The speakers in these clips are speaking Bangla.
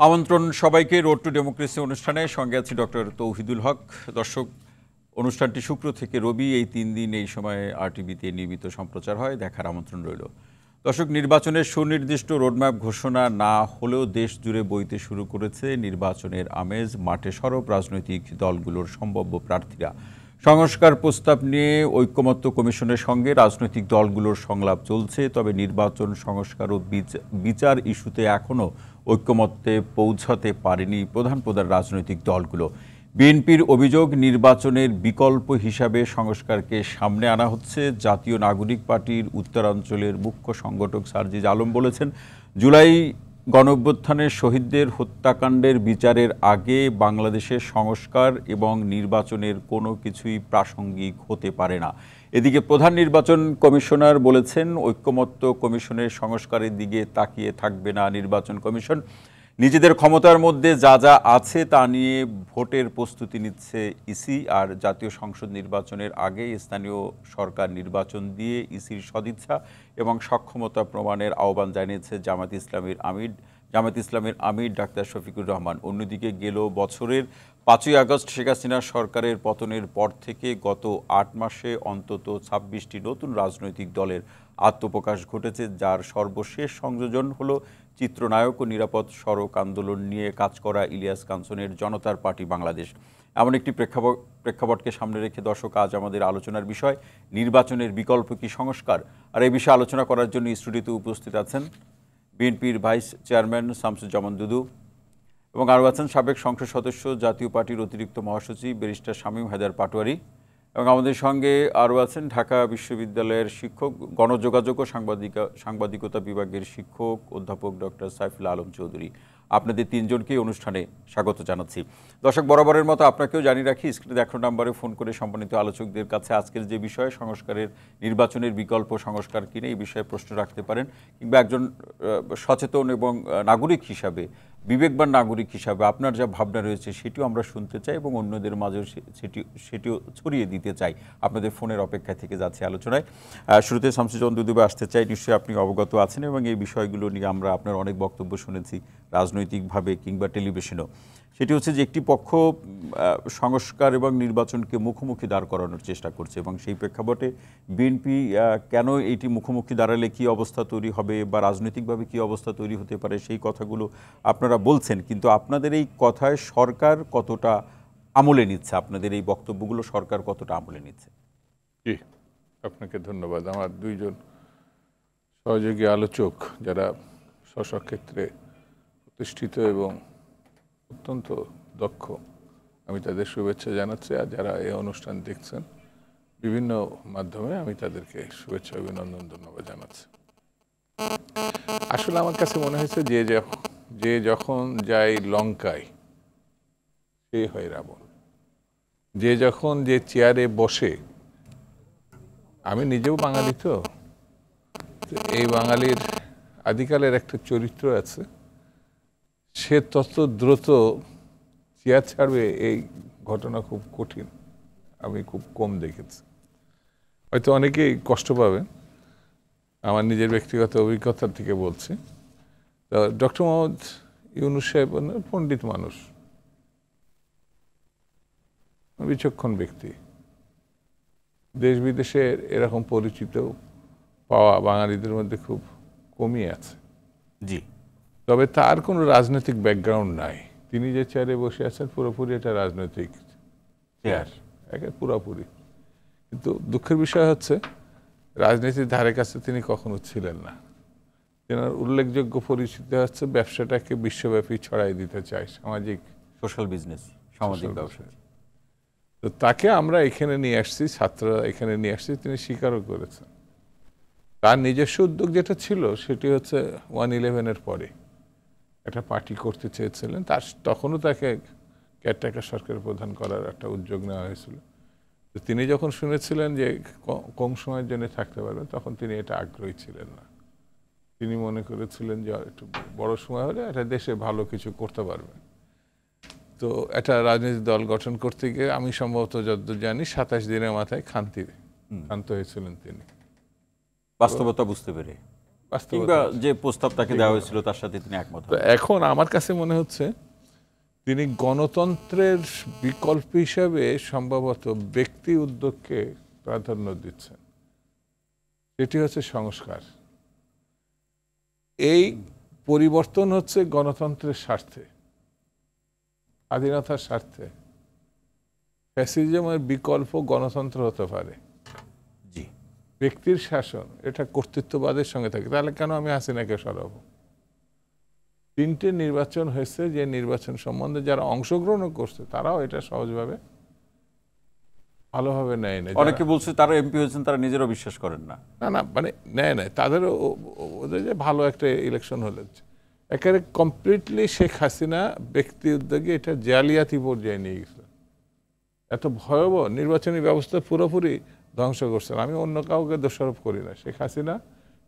আমন্ত্রণ সবাইকে রোড টু ডেমোক্রেসি অনুষ্ঠানে। সঙ্গে আছি ডক্টর তৌহিদুল হক। দর্শক, অনুষ্ঠানটি শুক্র থেকে রবি এই 3 দিন এই সময়ে RTVতে নিয়মিত সম্প্রচার হয়, দেখার আমন্ত্রণ রইল। দর্শক, নির্বাচনের সুনির্দিষ্ট রোডম্যাপ ঘোষণা না হলেও দেশ জুড়ে বইতে শুরু করেছে নির্বাচনের আমেজ। মাঠে সরব রাজনৈতিক দলগুলোর সম্ভাব্য প্রার্থীরা। সংস্কার প্রস্তাব নিয়ে ঐকমত্য কমিশনের সঙ্গে রাজনৈতিক দলগুলোর সংলাপ চলছে, তবে নির্বাচন সংস্কার ও বিচার ইস্যুতে এখনও ঐকমত্যে পৌঁছাতে পারেনি প্রধান রাজনৈতিক দলগুলো। বিএনপির অভিযোগ, নির্বাচনের বিকল্প হিসাবে সংস্কারকে সামনে আনা হচ্ছে। জাতীয় নাগরিক পার্টির উত্তরাঞ্চলের মুখ্য সংগঠক সার্জিজ আলম বলেছেন, জুলাই গণঅভ্যুত্থানের শহীদদের হত্যাকাণ্ডের বিচারের আগে বাংলাদেশের সংস্কার এবং নির্বাচনের কোনো কিছুই প্রাসঙ্গিক হতে পারে না। এদিকে প্রধান নির্বাচন কমিশনার বলেছেন, ঐকমত্য কমিশনের সংস্কারের দিকে তাকিয়ে থাকবে না নির্বাচন কমিশন। নিজেদের ক্ষমতার মধ্যে যা যা আছে তা নিয়ে ভোটের প্রস্তুতি নিচ্ছে ইসি। আর জাতীয় সংসদ নির্বাচনের আগে স্থানীয় সরকার নির্বাচন দিয়ে ইসির সদিচ্ছা এবং সক্ষমতা প্রমাণের আহ্বান জানিয়েছে জামায়াত ইসলামের আমির ডাক্তার শফিকুর রহমান। অন্যদিকে গেল বছরের 5ই আগস্ট শেখ হাসিনা সরকারের পতনের পর থেকে গত 8 মাসে অন্তত 26টি নতুন রাজনৈতিক দলের আত্মপ্রকাশ ঘটেছে, যার সর্বশেষ সংযোজন হলো চিত্রনায়ক ও নিরাপদ সড়ক আন্দোলন নিয়ে কাজ করা ইলিয়াস কাঞ্চনের জনতার পার্টি বাংলাদেশ। এমন একটি প্রেক্ষাপটকে সামনে রেখে দর্শক, আজ আমাদের আলোচনার বিষয় নির্বাচনের বিকল্প কি সংস্কার। আর এই বিষয়ে আলোচনা করার জন্য স্টুডিওতে উপস্থিত আছেন বিএনপির ভাইস চেয়ারম্যান শামসুজ্জামান দুদু, এবং আরও আছেন সাবেক সংসদ সদস্য জাতীয় পার্টির অতিরিক্ত মহাসচিব ব্যারিস্টার শামীম হায়দার পাটোয়ারি, এবং আমাদের সঙ্গে আরও আছেন ঢাকা বিশ্ববিদ্যালয়ের শিক্ষক, গণযোগাযোগ ও সাংবাদিকতা বিভাগের শিক্ষক অধ্যাপক ডক্টর সাইফুল আলম চৌধুরী। আপনাদের তিনজনকেই অনুষ্ঠানে স্বাগত জানাচ্ছি। দর্শক, বরাবরের মতো আপনাকেও জানিয়ে রাখি, স্ক্রিনে দেখানো নম্বরে ফোন করে সম্মানিত আলোচকদের কাছে আজকের যে বিষয় সংস্কারের নির্বাচনের বিকল্প সংস্কার কিনে এই বিষয়ে প্রশ্ন রাখতে পারেন, কিংবা একজন সচেতন এবং নাগরিক হিসাবে, বিবেকবান নাগরিক হিসাবে আপনার যা ভাবনা রয়েছে সেটিও আমরা শুনতে চাই এবং অন্যদের মাঝেও সেটিও ছড়িয়ে দিতে চাই। আপনাদের ফোনের অপেক্ষায় থেকে যাচ্ছে আলোচনায়। শুরুতে শামসুজ্জামান দুদু আসতে চাই। নিশ্চয়ই আপনি অবগত আছেন এবং এই বিষয়গুলো নিয়ে আমরা আপনার অনেক বক্তব্য শুনেছি রাজনৈতিকভাবে কিংবা টেলিভিশনেও। সেটি হচ্ছে যে একটি পক্ষ সংস্কার এবং নির্বাচনকে মুখোমুখি দাঁড় করানোর চেষ্টা করছে, এবং সেই প্রেক্ষাপটে বিএনপি কেন এইটি মুখোমুখি দাঁড়ালে কী অবস্থা তৈরি হবে বা রাজনৈতিকভাবে কী অবস্থা তৈরি হতে পারে সেই কথাগুলো আপনারা বলছেন, কিন্তু আপনাদের এই কথায় সরকার কতটা আমলে নিচ্ছে, আপনাদের এই বক্তব্যগুলো সরকার কতটা আমলে নিচ্ছে? জি, আপনাকে ধন্যবাদ। আমার দুইজন সহযোগী আলোচক যারা স্বক্ষেত্রে প্রতিষ্ঠিত এবং অত্যন্ত দক্ষ, আমি তাদের শুভেচ্ছা জানাচ্ছি। আর যারা এই অনুষ্ঠান দেখছেন বিভিন্ন মাধ্যমে, আমি তাদেরকে শুভেচ্ছা অভিনন্দন ধন্যবাদ জানাচ্ছি। আসলে আমার কাছে মনে হয়েছে যে যখন যায় লঙ্কায় সে হয় রাবণ। যে যখন যে চেয়ারে বসে, আমি নিজেও বাঙালি, তো এই বাঙালির আদিকালের একটা চরিত্র আছে, সে তত দ্রুত চেয়ার ছাড়বে এই ঘটনা খুব কঠিন, আমি খুব কম দেখেছি। হয়তো অনেকেই কষ্ট পাবেন, আমার নিজের ব্যক্তিগত অভিজ্ঞতা থেকে বলছি। তো ডক্টর মোহাম্মদ ইউনূস সাহেব পণ্ডিত মানুষ, বিচক্ষণ ব্যক্তি, দেশ বিদেশে এরকম পরিচিত পাওয়া বাঙালিদের মধ্যে খুব কমই আছে। জি, তবে তার কোনো রাজনৈতিক ব্যাকগ্রাউন্ড নাই। তিনি যে চেয়ারে বসে আছেন পুরোপুরি এটা রাজনৈতিক চেয়ার, পুরোপুরি। কিন্তু দুঃখের বিষয় হচ্ছে রাজনীতির ধারে কাছে তিনি কখনো ছিলেন না। তেনার উল্লেখযোগ্য পরিচিতি হচ্ছে ব্যবসাটাকে বিশ্বব্যাপী ছড়াই দিতে চায়, সামাজিক সোশ্যাল বিজনেস, সামাজিক ব্যবসা। তো তাকে আমরা এখানে নিয়ে আসছি, ছাত্ররা এখানে নিয়ে আসছি, তিনি স্বীকারও করেছেন। তার নিজস্ব উদ্যোগ যেটা ছিল সেটি হচ্ছে 1/11-এর পরে একটা পার্টি করতে চেয়েছিলেন। তখনও তাকে কেয়ারটেকার সরকারের প্রধান করার একটা উদ্যোগ নেওয়া হয়েছিল। তো তিনি যখন শুনেছিলেন যে কম সময়ের জন্য থাকতে পারবেন, তখন তিনি এটা আগ্রহী ছিলেন না। তিনি মনে করেছিলেন যে একটু বড় সময় হলে একটা দেশে ভালো কিছু করতে পারবেন। তো একটা রাজনৈতিক দল গঠন করতে গিয়ে আমি সম্ভবত যতদূর জানি 27 দিনের মাথায় ক্ষান্ত হয়েছিলেন তিনি, বাস্তবতা বুঝতে পেরে। কিংবা যে প্রস্তাব তাকে দেওয়া হয়েছিল তার সাথে তিনি একমত তো এখন আমার কাছে মনে হচ্ছে তিনি গণতন্ত্রের বিকল্প হিসাবে সম্ভবত ব্যক্তি উদ্যোগকে প্রাধান্য দিচ্ছেন। এটি হচ্ছে সংস্কার। এই পরিবর্তন হচ্ছে গণতন্ত্রের স্বার্থে, স্বাধীনতার স্বার্থে। ফ্যাসিজমের বিকল্প গণতন্ত্র হতে পারে, জি, ব্যক্তির শাসন, এটা কর্তৃত্ববাদের সঙ্গে থাকে। তাহলে কেন আমি হাসিনাকে সরাবো? 3টে নির্বাচন হয়েছে, যে নির্বাচন সম্বন্ধে যারা অংশগ্রহণ করছে তারাও এটা সহজভাবে ভালোভাবে নেয় না। অনেকে বলছে তারা এমপি হয়েছেন, তারা নিজেরাও বিশ্বাস করেন না। না মানে নেয় নাই, তাদেরও ওদের যে ভালো একটা ইলেকশন হলে একেবারে কমপ্লিটলি শেখ হাসিনা ব্যক্তি উদ্যোগে এটা জালিয়াতি পর্যায়ে নিয়ে গেছিল। এত ভয়াবহ নির্বাচনী ব্যবস্থা পুরোপুরি ধ্বংস করছেন। আমি অন্য কাউকে দোষারোপ করি না, শেখ হাসিনা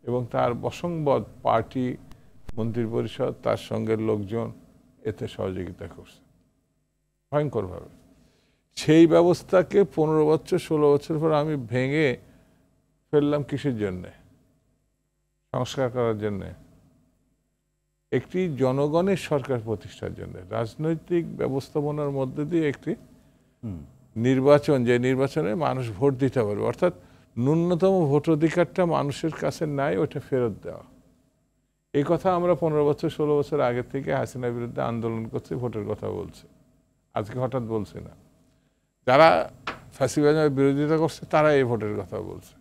এবং তার বসংবদ পার্টি, মন্ত্রিপরিষদ, তার সঙ্গে লোকজন এতে সহযোগিতা করছে ভয়ঙ্করভাবে। সেই ব্যবস্থাকে 15 বছর 16 বছর পর আমি ভেঙে ফেললাম কিসের জন্যে? সংস্কার করার জন্যে, একটি জনগণের সরকার প্রতিষ্ঠার জন্য, রাজনৈতিক ব্যবস্থাপনার মধ্যে দিয়ে একটি নির্বাচন, যে নির্বাচনে মানুষ ভোট দিতে পারবে, অর্থাৎ ন্যূনতম ভোটাধিকারটা মানুষের কাছে নাই, ওটা ফেরত দেওয়া। এই কথা আমরা 15 বছর 16 বছর আগে থেকে হাসিনার বিরুদ্ধে আন্দোলন করছি, ভোটের কথা বলছে, আজকে হঠাৎ বলছি না। যারা ফ্যাসিবাদের বিরোধিতা করছে তারা এই ভোটের কথা বলছে।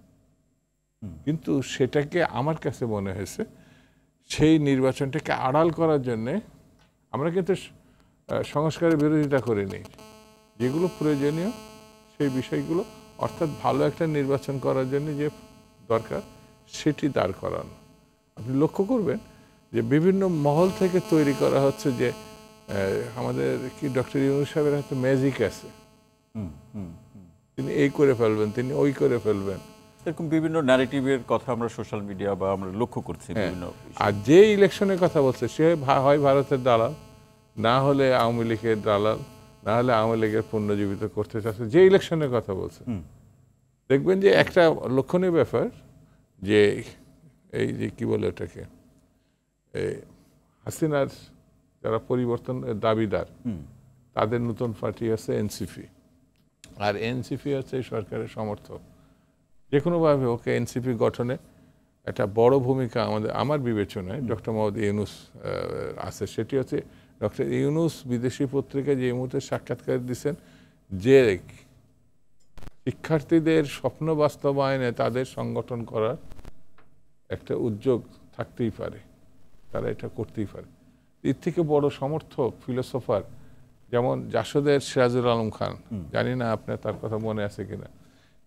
কিন্তু সেটাকে আমার কাছে মনে হয়েছে সেই নির্বাচনটাকে আড়াল করার জন্যে আমরা কিন্তু সংস্কারের বিরোধিতা করিনি, যেগুলো প্রয়োজনীয় সেই বিষয়গুলো, অর্থাৎ ভালো একটা নির্বাচন করার জন্য যে দরকার সেটি দাঁড় করানো। আপনি লক্ষ্য করবেন যে বিভিন্ন মহল থেকে তৈরি করা হচ্ছে যে আমাদের কি ডক্টর ইউনূস সাহেবের হাতে ম্যাজিক আছে, তিনি এই করে ফেলবেন, তিনি ওই করে ফেলবেন, এরকম বিভিন্ন ন্যারেটিভের কথা আমরা সোশ্যাল মিডিয়া বা আমরা লক্ষ্য করছি বিভিন্ন। আর যে ইলেকশনের কথা বলছে সে হয় ভারতের দালাল, না হলে আওয়ামী লীগের দালাল, না হলে আওয়ামী লীগের পুনর্জীবিত করতে চাচ্ছে। যে ইলেকশনের কথা বলছে দেখবেন যে একটা লক্ষণীয় ব্যাপার, যে এই যে কি বলে ওটাকে, হাসিনার যারা পরিবর্তনের দাবিদার তাদের নতুন পার্টি আছে এনসিপি, আর এনসিপি হচ্ছে সরকারের সমর্থক। যে কোনোভাবে ওকে এনসিপি গঠনে একটা বড় ভূমিকা আমার বিবেচনায় ডক্টর মোহাম্মদ ইউনূস আছে। সেটি হচ্ছে ডক্টর ইউনূস বিদেশি পত্রিকায় যে মুহূর্তে সাক্ষাৎকার দিচ্ছেন যে শিক্ষার্থীদের স্বপ্ন বাস্তবায়নে তাদের সংগঠন করার একটা উদ্যোগ থাকতেই পারে, তারা এটা করতেই পারে। এর থেকে বড় সমর্থক ফিলোসোফার যেমন জাসদের সিরাজুল আলম খান, জানি না আপনার তার কথা মনে আছে কিনা,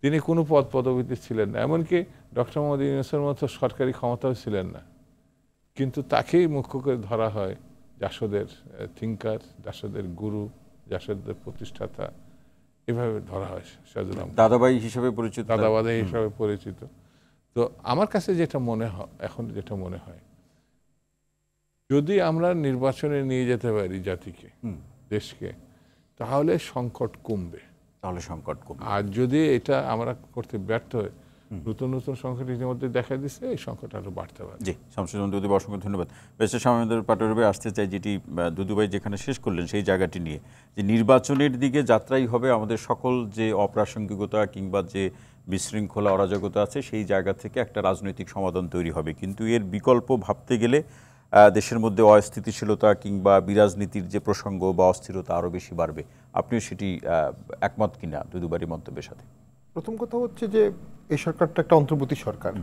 তিনি কোনো পদ পদবিতে ছিলেন না, এমনকি ডক্টর মোহাম্মদ ইউনূসের মতো সরকারি ক্ষমতাও ছিলেন না, কিন্তু তাকেই মুখ্য করে ধরা হয় জাসদের থিঙ্কার, জাসদের গুরু, জাসদের প্রতিষ্ঠাতা, এভাবে ধরা হয় সিরাজুল আলম, দাদাভাই হিসেবে পরিচিত, দাদাবাদী হিসাবে পরিচিত। তো আমার কাছে যেটা মনে হয়, এখন যেটা মনে হয়, যদি আমরা নির্বাচনে নিয়ে যেতে পারি জাতিকে, দেশকে, তাহলে সংকট কমবে, তাহলে সংকট কমবে। আর যদি এটা আমরা করতে ব্যর্থ হই, নতুন নতুন সংকট ইতিমধ্যে দেখা দিচ্ছে, এই সংকট আরো বাড়তে পারে। জি, শামসুজ্জামান দুদুভাই অসংখ্য ধন্যবাদ। ব্যারিস্টার শামীম পাটোয়ারি আসতে চাই, যেটি দুদুভাই যেখানে শেষ করলেন সেই জায়গাটি নিয়ে, যে নির্বাচনের দিকে যাত্রাই হবে আমাদের সকল যে অপ্রাসঙ্গিকতা কিংবা যে বিশৃঙ্খলা অরাজকতা আছে সেই জায়গা থেকে একটা রাজনৈতিক সমাধান তৈরি হবে। কিন্তু এর বিকল্প ভাবতে গেলে দেশের মধ্যে অস্থিতিশীলতা কিংবা বিরাজনীতির যে প্রসঙ্গ বা অস্থিরতা আরও বেশি বাড়বে। আপনিও সেটি একমত কিনা দুদুভাইয়ের মন্তব্যের সাথে? প্রথম কথা হচ্ছে যে এই সরকারটা একটা অন্তর্বর্তী সরকার,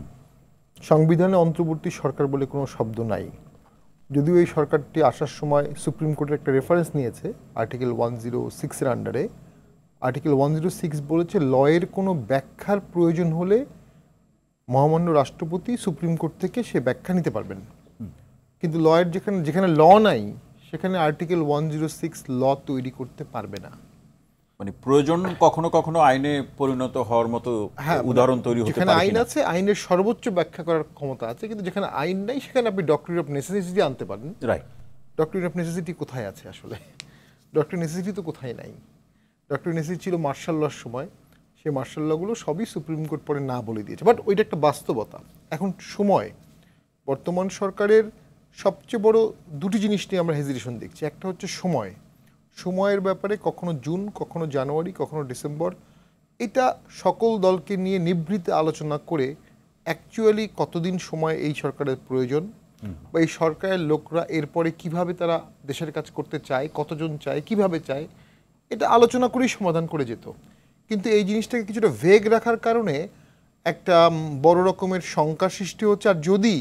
সংবিধানে অন্তর্বর্তী সরকার বলে কোনো শব্দ নাই। যদিও এই সরকারটি আসার সময় সুপ্রিম কোর্টের একটা রেফারেন্স নিয়েছে আর্টিকেল 106-এর আন্ডারে। আর্টিকেল 106 বলেছে লয়ের কোনো ব্যাখ্যার প্রয়োজন হলে মহামান্য রাষ্ট্রপতি সুপ্রিম কোর্ট থেকে সে ব্যাখ্যা নিতে পারবেন। কিন্তু লয়ের যেখানে ল নাই সেখানে আর্টিকেল 106 ল তৈরি করতে পারবে না। মানে প্রয়োজন কখনো কখনো আইনে পরিণত হওয়ার মতো উদাহরণ তৈরি হতে পারে। যেখানে আইন আছে আইনের সর্বোচ্চ ব্যাখ্যা করার ক্ষমতা আছে, কিন্তু যেখানে আইন নাই সেখানে আপনি ডক্টরিন অফ নেসেসিটি আনতে পারেন। রাইট, ডক্টরিন অফ নেসেসিটি কোথায় আছে আসলে? ডক্টরিন নেসেসিটি তো কোথায় নাই। ডক্টরিন নেসেসিটি ছিল মার্শাল লর সময়, সেই মার্শাল লগুলো সবই সুপ্রিম কোর্ট পরে না বলে দিয়েছে, বাট ওইটা একটা বাস্তবতা। এখন সময় বর্তমান সরকারের সবচেয়ে বড় দুটি জিনিস নিয়ে আমরা হেজিটেশন দেখছি। একটা হচ্ছে সময়ের ব্যাপারে, কখনো জুন, কখনো জানুয়ারি, কখনো ডিসেম্বর। এটা সকল দলকে নিয়ে নিভৃতে আলোচনা করে অ্যাকচুয়ালি কতদিন সময় এই সরকারের প্রয়োজন বা এই সরকারের লোকরা এরপরে কিভাবে তারা দেশের কাজ করতে চায়, কতজন চায়, কিভাবে চায়, এটা আলোচনা করেই সমাধান করে যেত। কিন্তু এই জিনিসটাকে কিছুটা ভেগ রাখার কারণে একটা বড় রকমের শঙ্কা সৃষ্টি হচ্ছে। আর যদি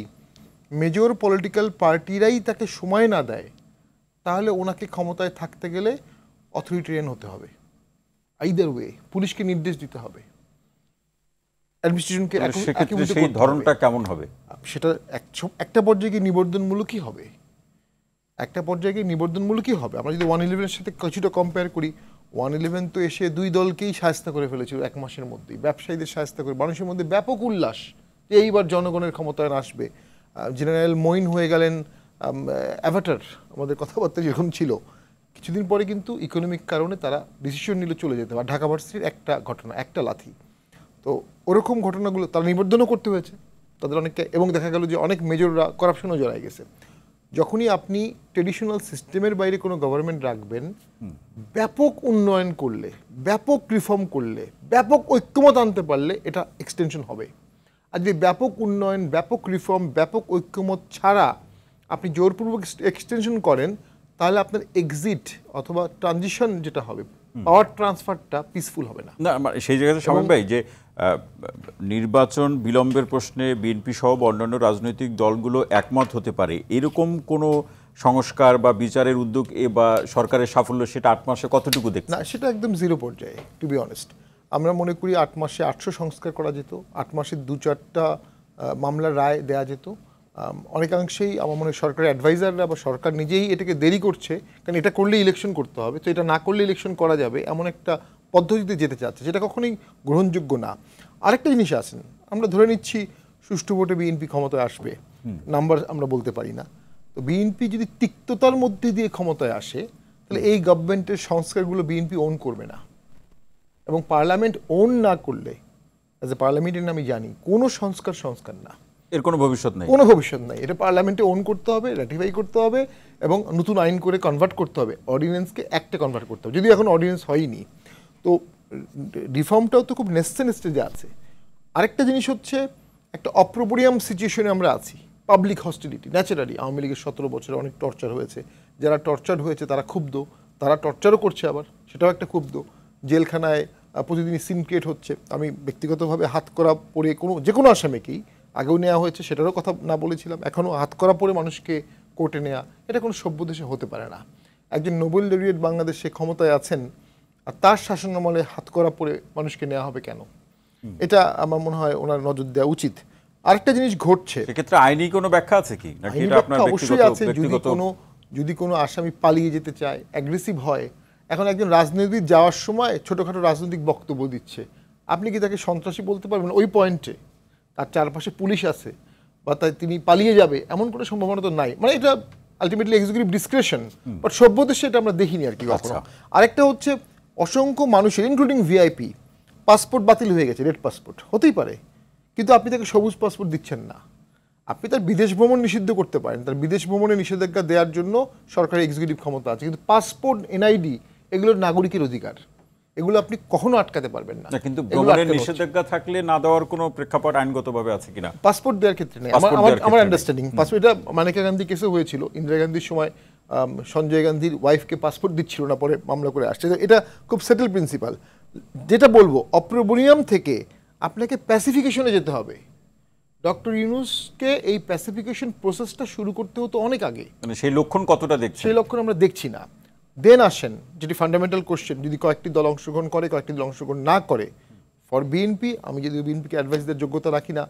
মেজর পলিটিক্যাল পার্টিরাই তাকে সময় না দেয়, তাহলে ওনাকে ক্ষমতায় থাকতে গেলে অথরিটেরিয়ান হতে হবে। আইদার ওয়ে পুলিশকে নির্দেশ দিতে হবে, অ্যাডমিনিস্ট্রেশনকে সেক্ষেত্রে সেই ধরনটা কেমন হবে? সেটা একটা পর্যায়ে গিয়ে নিবর্ধনমূলকই হবে। একটা পর্যায়ে গিয়ে নিবর্ধনমূলকই হবে। আমরা যদি 111-এর সাথে কিছুটা কম্পেয়ার করি, 111 তো এসে দুই দলকেই শায়েস্তা করে ফেলেছিল এক মাসের মধ্যেই, ব্যবসায়ীদের শায়েস্তা করে, মানুষের মধ্যে ব্যাপক উল্লাস যে এইবার জনগণের ক্ষমতায়ন আসবে। জেনারেল মঈন হয়ে গেলেন অ্যাভাটার, আমাদের কথাবার্তা যেরকম ছিল। কিছুদিন পরে কিন্তু ইকোনমিক কারণে তারা ডিসিশন নিলে চলে যেতে পারে। ঢাকা ভার্সিটির একটা ঘটনা, একটা লাথি। তো ওরকম ঘটনাগুলো তারা নিবর্ধনও করতে হয়েছে তাদের অনেককে, এবং দেখা গেল যে অনেক মেজররা করাপশনও জড়ায় গেছে। যখনই আপনি ট্রেডিশনাল সিস্টেমের বাইরে কোনো গভর্নমেন্ট রাখবেন, ব্যাপক উন্নয়ন করলে, ব্যাপক রিফর্ম করলে, ব্যাপক ঐক্যমত আনতে পারলে এটা এক্সটেনশন হবে। আর যদি ব্যাপক উন্নয়ন, ব্যাপক রিফর্ম, ব্যাপক ঐক্যমত ছাড়া আপনি জোরপূর্বক এক্সটেনশন করেন, তাহলে আপনার এক্সিট অথবা ট্রানজিশন যেটা হবে, পাওয়ার ট্রান্সফারটা পিসফুল হবে না। না, সেই জায়গাতে শামীম ভাই, যে নির্বাচন বিলম্বের প্রশ্নে বিএনপি সহ অন্যান্য রাজনৈতিক দলগুলো একমত হতে পারে, এরকম কোনো সংস্কার বা বিচারের উদ্যোগ বা সরকারের সাফল্য সেটা 8 মাসে কতটুকু দেখছে? না, সেটা একদম জিরো পর্যায়ে, টু বি অনেস্ট। আমরা মনে করি 8 মাসে 800 সংস্কার করা যেত, 8 মাসে 2-4টা মামলার রায় দেওয়া যেত। অনেকাংশেই আমার মনে হয় সরকারের অ্যাডভাইজাররা বা সরকার নিজেই এটাকে দেরি করছে, কারণ এটা করলে ইলেকশন করতে হবে, তো এটা না করলে ইলেকশন করা যাবে এমন একটা পদ্ধতিতে যেতে চাচ্ছে, যেটা কখনোই গ্রহণযোগ্য না। আরেকটা জিনিস আছেন, আমরা ধরে নিচ্ছি সুষ্ঠু ভোটে বিএনপি ক্ষমতায় আসবে, নাম্বার আমরা বলতে পারি না। তো বিএনপি যদি তিক্ততার মধ্যে দিয়ে ক্ষমতায় আসে, তাহলে এই গভর্নমেন্টের সংস্কারগুলো বিএনপি ওন করবে না, এবং পার্লামেন্ট ওন না করলে, অ্যাজ এ পার্লামেন্টের আমি জানি কোনো সংস্কার না, এর কোনো ভবিষ্যৎ নেই, কোনো ভবিষ্যৎ নাই। এটা পার্লামেন্টে ওন করতে হবে, র্যাটিফাই করতে হবে, এবং নতুন আইন করে কনভার্ট করতে হবে, অর্ডিন্যান্সকে অ্যাক্টে কনভার্ট করতে হবে, যদি এখন অর্ডিন্যান্স হয়নি। তো রিফর্মটাও তো খুব নেসেসারি স্টেজে আছে। আরেকটা জিনিস হচ্ছে, একটা অপ্রোপরিয়াম সিচুয়েশনে আমরা আছি, পাবলিক হস্টিলিটি। ন্যাচারালি আওয়ামী লীগের 17 বছরে অনেক টর্চার হয়েছে, যারা টর্চার হয়েছে তারা ক্ষুব্ধ, তারা টর্চারও করছে আবার, সেটাও একটা ক্ষুব্ধ। জেলখানায় প্রতিদিন সিনক্রিয়েট হচ্ছে। আমি ব্যক্তিগতভাবে হাত করা পরে যে কোনো আসামিকেই আগেও নেওয়া হয়েছে, সেটারও কথা না বলেছিলাম, এখনও হাত করা পরে মানুষকে কোর্টে নেওয়া, এটা কোনো সভ্য দেশে হতে পারে না। একজন নোবেল লরিয়েট বাংলাদেশে ক্ষমতায় আছেন, আর তার শাসনামলে হাত করা পরে মানুষকে নেওয়া হবে কেন? এটা আমার মনে হয় ওনার নজর দেওয়া উচিত। আরেকটা জিনিস ঘটছে, সেক্ষেত্রে আইনি কোনো ব্যাখ্যা আছে কি, নাকি এটা আপনার অবশ্যই আছে। ব্যক্তিগত? যদি কোনো আসামি পালিয়ে যেতে চায়, অ্যাগ্রেসিভ হয়, এখন একজন রাজনীতি যাওয়ার সময় ছোটোখাটো রাজনৈতিক বক্তব্য দিচ্ছে, আপনি কি তাকে সন্ত্রাসী বলতে পারবেন ওই পয়েন্টে? তার চারপাশে পুলিশ আছে, বা তিনি পালিয়ে যাবে এমন কোনো সম্ভাবনা তো নাই। মানে এটা আলটিমেটলি এক্সিকিউটিভ ডিসক্রিপশন, বাট সভ্য দেশে এটা আমরা দেখিনি আর কি কখনো। আরেকটা হচ্ছে, অসংখ্য মানুষের ইনক্লুডিং ভিআইপি পাসপোর্ট বাতিল হয়ে গেছে, রেড পাসপোর্ট হতেই পারে, কিন্তু আপনি তাকে সবুজ পাসপোর্ট দিচ্ছেন না। আপনি তার বিদেশ ভ্রমণ নিষিদ্ধ করতে পারেন, তার বিদেশ ভ্রমণে নিষেধাজ্ঞা দেওয়ার জন্য সরকারের এক্সিকিউটিভ ক্ষমতা আছে, কিন্তু পাসপোর্ট, এনআইডি এগুলোর নাগরিকের অধিকার, এগুলো আপনি কখনো আটকাতে পারবেন না। কিন্তু ভ্রমণের নিষেধাজ্ঞা থাকলে না দেওয়ার কোনো প্রেক্ষাপট আইনগতভাবে আছে কিনা? পাসপোর্ট দেওয়ার ক্ষেত্রে নেই আমার আন্ডারস্ট্যান্ডিং। পাসপোর্ট, এটা মানেকা গান্ধী কেসে হয়েছিল, ইন্দিরা গান্ধীর সময় সঞ্জয় গান্ধীর ওয়াইফকে পাসপোর্ট দিচ্ছিল না, পরে মামলা করে আসছে। এটা খুব সেটেল প্রিন্সিপাল। যেটা বলবো, অপ্রবণিয়াম থেকে আপনাকে প্যাসিফিকেশনে যেতে হবে। ডক্টর ইউনূসকে এই প্যাসিফিকেশন প্রসেসটা শুরু করতে হতো অনেক আগে। মানে সেই লক্ষণ কতটা দেখছে? সেই লক্ষণ আমরা দেখছি না। দেন আসেন যেটি ফান্ডামেন্টাল কোশ্চেন, যদি কয়েকটি দল অংশগ্রহণ করে, কয়েকটি দল অংশগ্রহণ না করে, ফর বিএনপি, আমি যদি বিএনপিকে অ্যাডভাইস দেওয়ার যোগ্যতা রাখি না,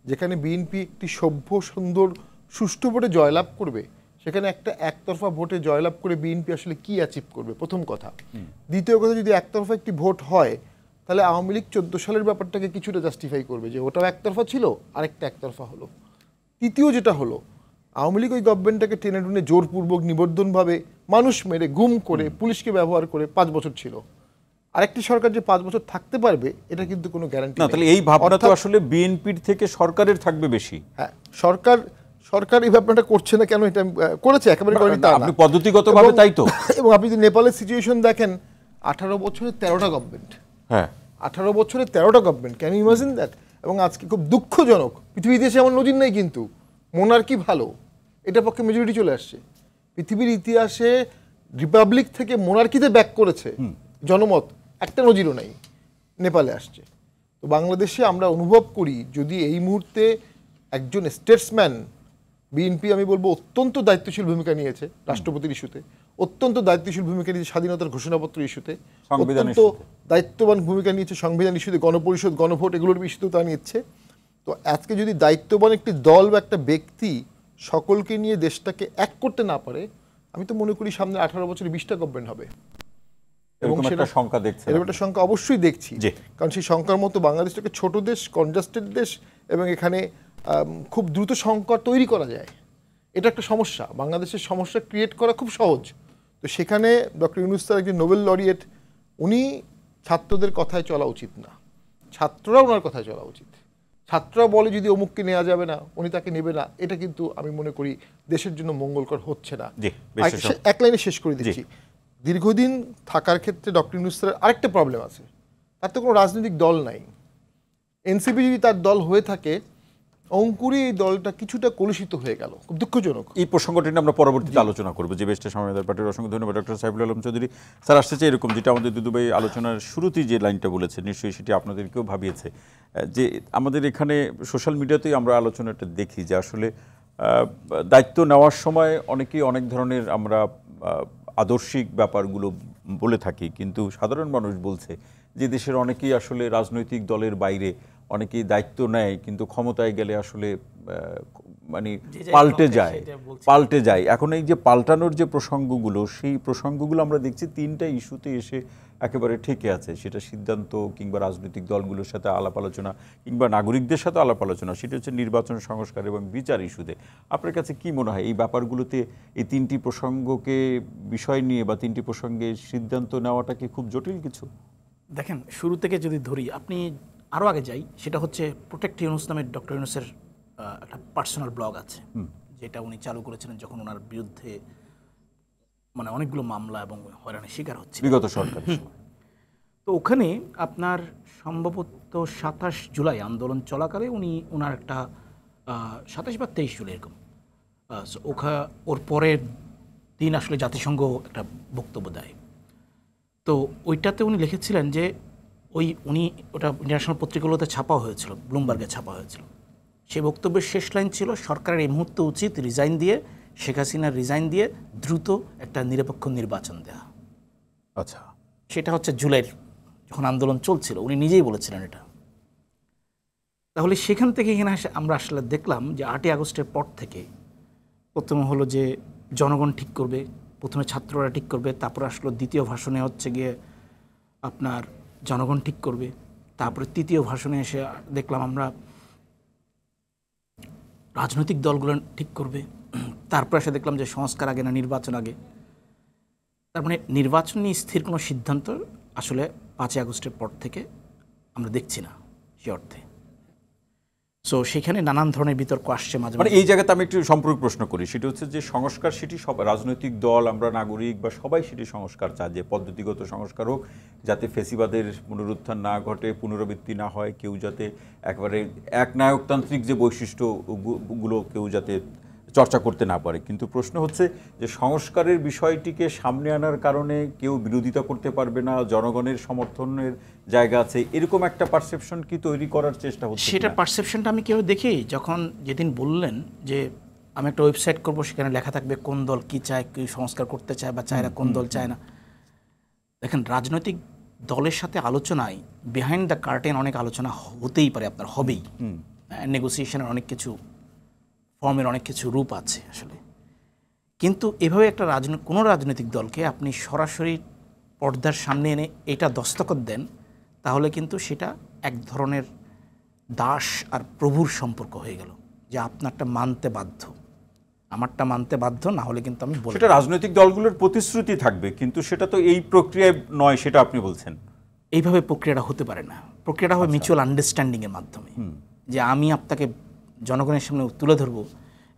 যেখানে বিএনপি একটি সভ্য, সুন্দর, সুষ্ঠু ভোটে জয়লাভ করবে, সেখানে একটা একতরফা ভোটে জয়লাভ করে বিএনপি আসলে কি অ্যাচিভ করবে, প্রথম কথা। দ্বিতীয় কথা, যদি একতরফা একটি ভোট হয়, তাহলে আওয়ামী লীগ 14 সালের ব্যাপারটাকে কিছুটা জাস্টিফাই করবে, যে ওটাও একতরফা ছিল, আরেকটা একতরফা হলো। তৃতীয় যেটা হলো, আওয়ামী লীগ ওই গভর্নমেন্টটাকে টেনে টুনে জোরপূর্বক নিবর্ধনভাবে মানুষ মেরে, গুম করে, পুলিশকে ব্যবহার করে 5 বছর ছিল। আরেকটি সরকার যে 5 বছর থাকতে পারবে, এটা কিন্তু কোনো গ্যারান্টি না। তাহলে এই ভাবনা তো আসলে বিএনপির থেকে সরকারের থাকবে বেশি। হ্যাঁ, সরকার এই ব্যাপারটা করছে না কেন, এটা করেছে, একেবারে করেনি তা না। আপনি পদ্ধতিগতভাবে তাই তো। এবং আপনি যদি নেপালের সিচুয়েশন দেখেন, 18 বছরে 13টা গভর্নমেন্ট, হ্যাঁ 18 বছরে 13টা government, can you imagine that? এবং আজকে খুব দুঃখজনক, পৃথিবীর ইতিহাসে এমন নজির নেই, কিন্তু মোনার্কি ভালো, এটার পক্ষে মেজরিটি চলে আসছে। পৃথিবীর ইতিহাসে রিপাবলিক থেকে মোনার্কিতে ব্যাক করেছে জনমত, একটা নজিরও নাই, নেপালে আসছে। তো বাংলাদেশে আমরা অনুভব করি, যদি এই মুহূর্তে একজন স্টেটসম্যান, বিএনপি আমি বলবো অত্যন্ত দায়িত্বশীল ভূমিকা নিয়েছে রাষ্ট্রপতির ইস্যুতে, অত্যন্ত দায়িত্বশীল ভূমিকা নিয়েছে স্বাধীনতার ঘোষণাপত্র ইস্যুতে, অত্যন্ত দায়িত্ববান ভূমিকা নিয়েছে সংবিধান ইস্যুতে, গণপরিষদ, গণভোট, এগুলোর ইস্যুতেও তা নিচ্ছে। তো আজকে যদি দায়িত্ববান একটি দল বা একটা ব্যক্তি সকলকে নিয়ে দেশটাকে এক করতে না পারে, আমি তো মনে করি সামনে 18 বছরে 20টা গভর্নমেন্ট হবে। এবং সেটা সংখ্যা দেখছে, এরকম একটা সংখ্যা অবশ্যই দেখছি, কারণ সেই সংখ্যার মতো বাংলাদেশটাকে ছোট দেশ, কনজাস্টেড দেশ, এবং এখানে খুব দ্রুত সংকট তৈরি করা যায়। এটা একটা সমস্যা, বাংলাদেশের সমস্যা ক্রিয়েট করা খুব সহজ। তো সেখানে ডক্টর ইউনূস স্যার একজন নোবেল লরিয়েট, উনি ছাত্রদের কথায় চলা উচিত না, ছাত্ররা ওনার কথায় চলা উচিত। ছাত্ররা বলে যদি অমুককে নেওয়া যাবে না, উনি তাকে নেবে না, এটা কিন্তু আমি মনে করি দেশের জন্য মঙ্গলকর হচ্ছে না। এক লাইনে শেষ করে দিচ্ছি, দীর্ঘদিন থাকার ক্ষেত্রে ডক্টর ইউনূস স্যারের আরেকটা প্রবলেম আছে, তার তো কোনো রাজনৈতিক দল নাই। এনসিপি যদি তার দল হয়ে থাকে, অঙ্কুরে এই দলটা কিছুটা কলুষিত হয়ে গেল, খুব দুঃখজনক। এই প্রসঙ্গটি নিয়ে আমরা পরবর্তীতে আলোচনা করবো। যে বেস্টে সমাজদার পার্টির অসংখ্য ধন্যবাদ ডক্টর সাইফুল আলম চৌধুরী স্যার। আসতে চাই এরকম, যেটা আমাদের দুদুভাই আলোচনার শুরুতেই যে লাইনটা বলেছে, নিশ্চয়ই সেটি আপনাদেরকেও ভাবিয়েছে, যে আমাদের এখানে সোশ্যাল মিডিয়াতেই আমরা আলোচনাটা দেখি যে আসলে দায়িত্ব নেওয়ার সময় অনেকেই অনেক ধরনের আমরা আদর্শিক ব্যাপারগুলো বলে থাকি, কিন্তু সাধারণ মানুষ বলছে যে দেশের অনেকেই আসলে রাজনৈতিক দলের বাইরে, অনেকেই দায়িত্ব নেয় কিন্তু ক্ষমতায় গেলে আসলে মানে পাল্টে যায়। এখন এই যে পাল্টানোর যে প্রসঙ্গগুলো, সেই প্রসঙ্গগুলো আমরা দেখছি 3টা ইস্যুতে এসে একেবারে ঠেকে আছে। সেটা সিদ্ধান্ত কিংবা রাজনৈতিক দলগুলোর সাথে আলাপ আলোচনা কিংবা নাগরিকদের সাথে আলাপ আলোচনা, সেটা হচ্ছে নির্বাচন সংস্কার এবং বিচার ইস্যুতে। আপনার কাছে কি মনে হয় এই ব্যাপারগুলোতে এই 3টি প্রসঙ্গকে বিষয় নিয়ে বা 3টি প্রসঙ্গে সিদ্ধান্ত নেওয়াটা কি খুব জটিল কিছু? দেখেন, শুরু থেকে যদি ধরি, আপনি আরও আগে যাই, সেটা হচ্ছে প্রোটেক্ট ইউনূস নামের ডক্টর ইউনূসের একটা পার্সোনাল ব্লগ আছে, যেটা উনি চালু করেছিলেন যখন ওনার বিরুদ্ধে মানে অনেকগুলো মামলা এবং হয়রানির শিকার হচ্ছে বিগত সরকার। তো ওখানে আপনার সম্ভবত 27 জুলাই আন্দোলন চলাকালে উনি ওনার একটা 27 বা 23 জুলাই এরকম, ওর পরের দিন আসলে জাতিসংঘ একটা বক্তব্য দেয়। তো ওইটাতে উনি লিখেছিলেন যে উনি ওটা ইন্টারন্যাশনাল পত্রিকাগুলোতে ছাপা হয়েছিল, ব্লুমবার্গে ছাপা হয়েছিল। সেই বক্তব্যের শেষ লাইন ছিল, সরকারের এই মুহূর্তে উচিত রিজাইন দিয়ে, শেখ হাসিনার রিজাইন দিয়ে দ্রুত একটা নিরপেক্ষ নির্বাচন দেওয়া। আচ্ছা, সেটা হচ্ছে জুলাইয়ের যখন আন্দোলন চলছিল, উনি নিজেই বলেছিলেন এটা। তাহলে সেখান থেকে এখানে আমরা আসলে দেখলাম যে 8ই আগস্টের পর থেকে প্রথমে হলো যে জনগণ ঠিক করবে, প্রথমে ছাত্ররা ঠিক করবে, তারপর আসলো দ্বিতীয় ভাষণে হচ্ছে গিয়ে আপনার জনগণ ঠিক করবে, তারপরে তৃতীয় ভাষণে এসে দেখলাম আমরা রাজনৈতিক দলগুলো ঠিক করবে, তারপর এসে দেখলাম যে সংস্কার আগে না নির্বাচন আগে। তার মানে নির্বাচন নিয়ে স্থির কোনো সিদ্ধান্ত আসলে 5ই আগস্টের পর থেকে আমরা দেখছি না সে অর্থে। সো সেখানে নানান ধরনের বিতর্ক আসছে মাঝে মাঝে। এই জায়গাতে আমি একটু সম্পর্ক প্রশ্ন করি, সেটা হচ্ছে যে সংস্কার, সেটি সব রাজনৈতিক দল, আমরা নাগরিক বা সবাই সেটি সংস্কার চায়, যে পদ্ধতিগত সংস্কার হোক, যাতে ফেসিবাদের পুনরুত্থান না ঘটে, পুনরাবৃত্তি না হয়, কেউ যাতে একেবারে একনায়কতান্ত্রিক যে বৈশিষ্ট্যগুলো কেউ যাতে চর্চা করতে না পারে। কিন্তু প্রশ্ন হচ্ছে যে সংস্কারের বিষয়টিকে সামনে আনার কারণে কেউ বিরোধিতা করতে পারবে না, জনগণের সমর্থনের জায়গা আছে, এরকম একটা পারসেপশন কি তৈরি করার চেষ্টা হচ্ছে? সেটা পারসেপশনটা আমি কেউ দেখি, যখন যেদিন বললেন যে আমি একটা ওয়েবসাইট করব, সেখানে লেখা থাকবে কোন দল কি চায়, কি সংস্কার করতে চায় বা চায় না, কোন দল চায় না। দেখেন, রাজনৈতিক দলের সাথে আলোচনায় বিহাইন্ড দ্য কার্টেন অনেক আলোচনা হতেই পারে, আপনার হবেই, নেগোসিয়েশনের অনেক কিছু ফর্মের অনেক কিছু রূপ আছে আসলে। কিন্তু এভাবে একটা কোনো রাজনৈতিক দলকে আপনি সরাসরি পর্দার সামনে এনে এটা দস্তখত দেন, তাহলে কিন্তু সেটা এক ধরনের দাস আর প্রভুর সম্পর্ক হয়ে গেল, যে আপনারটা মানতে বাধ্য, আমারটা মানতে বাধ্য, না হলে কিন্তু আমি বলি। সেটা রাজনৈতিক দলগুলোর প্রতিশ্রুতি থাকবে, কিন্তু সেটা তো এই প্রক্রিয়ায় নয়, সেটা আপনি বলছেন। এইভাবে প্রক্রিয়াটা হতে পারে না। প্রক্রিয়াটা হবে মিউচুয়াল আন্ডারস্ট্যান্ডিংয়ের মাধ্যমে, যে আমি আপনাকে জনগণের সামনে তুলে ধরবো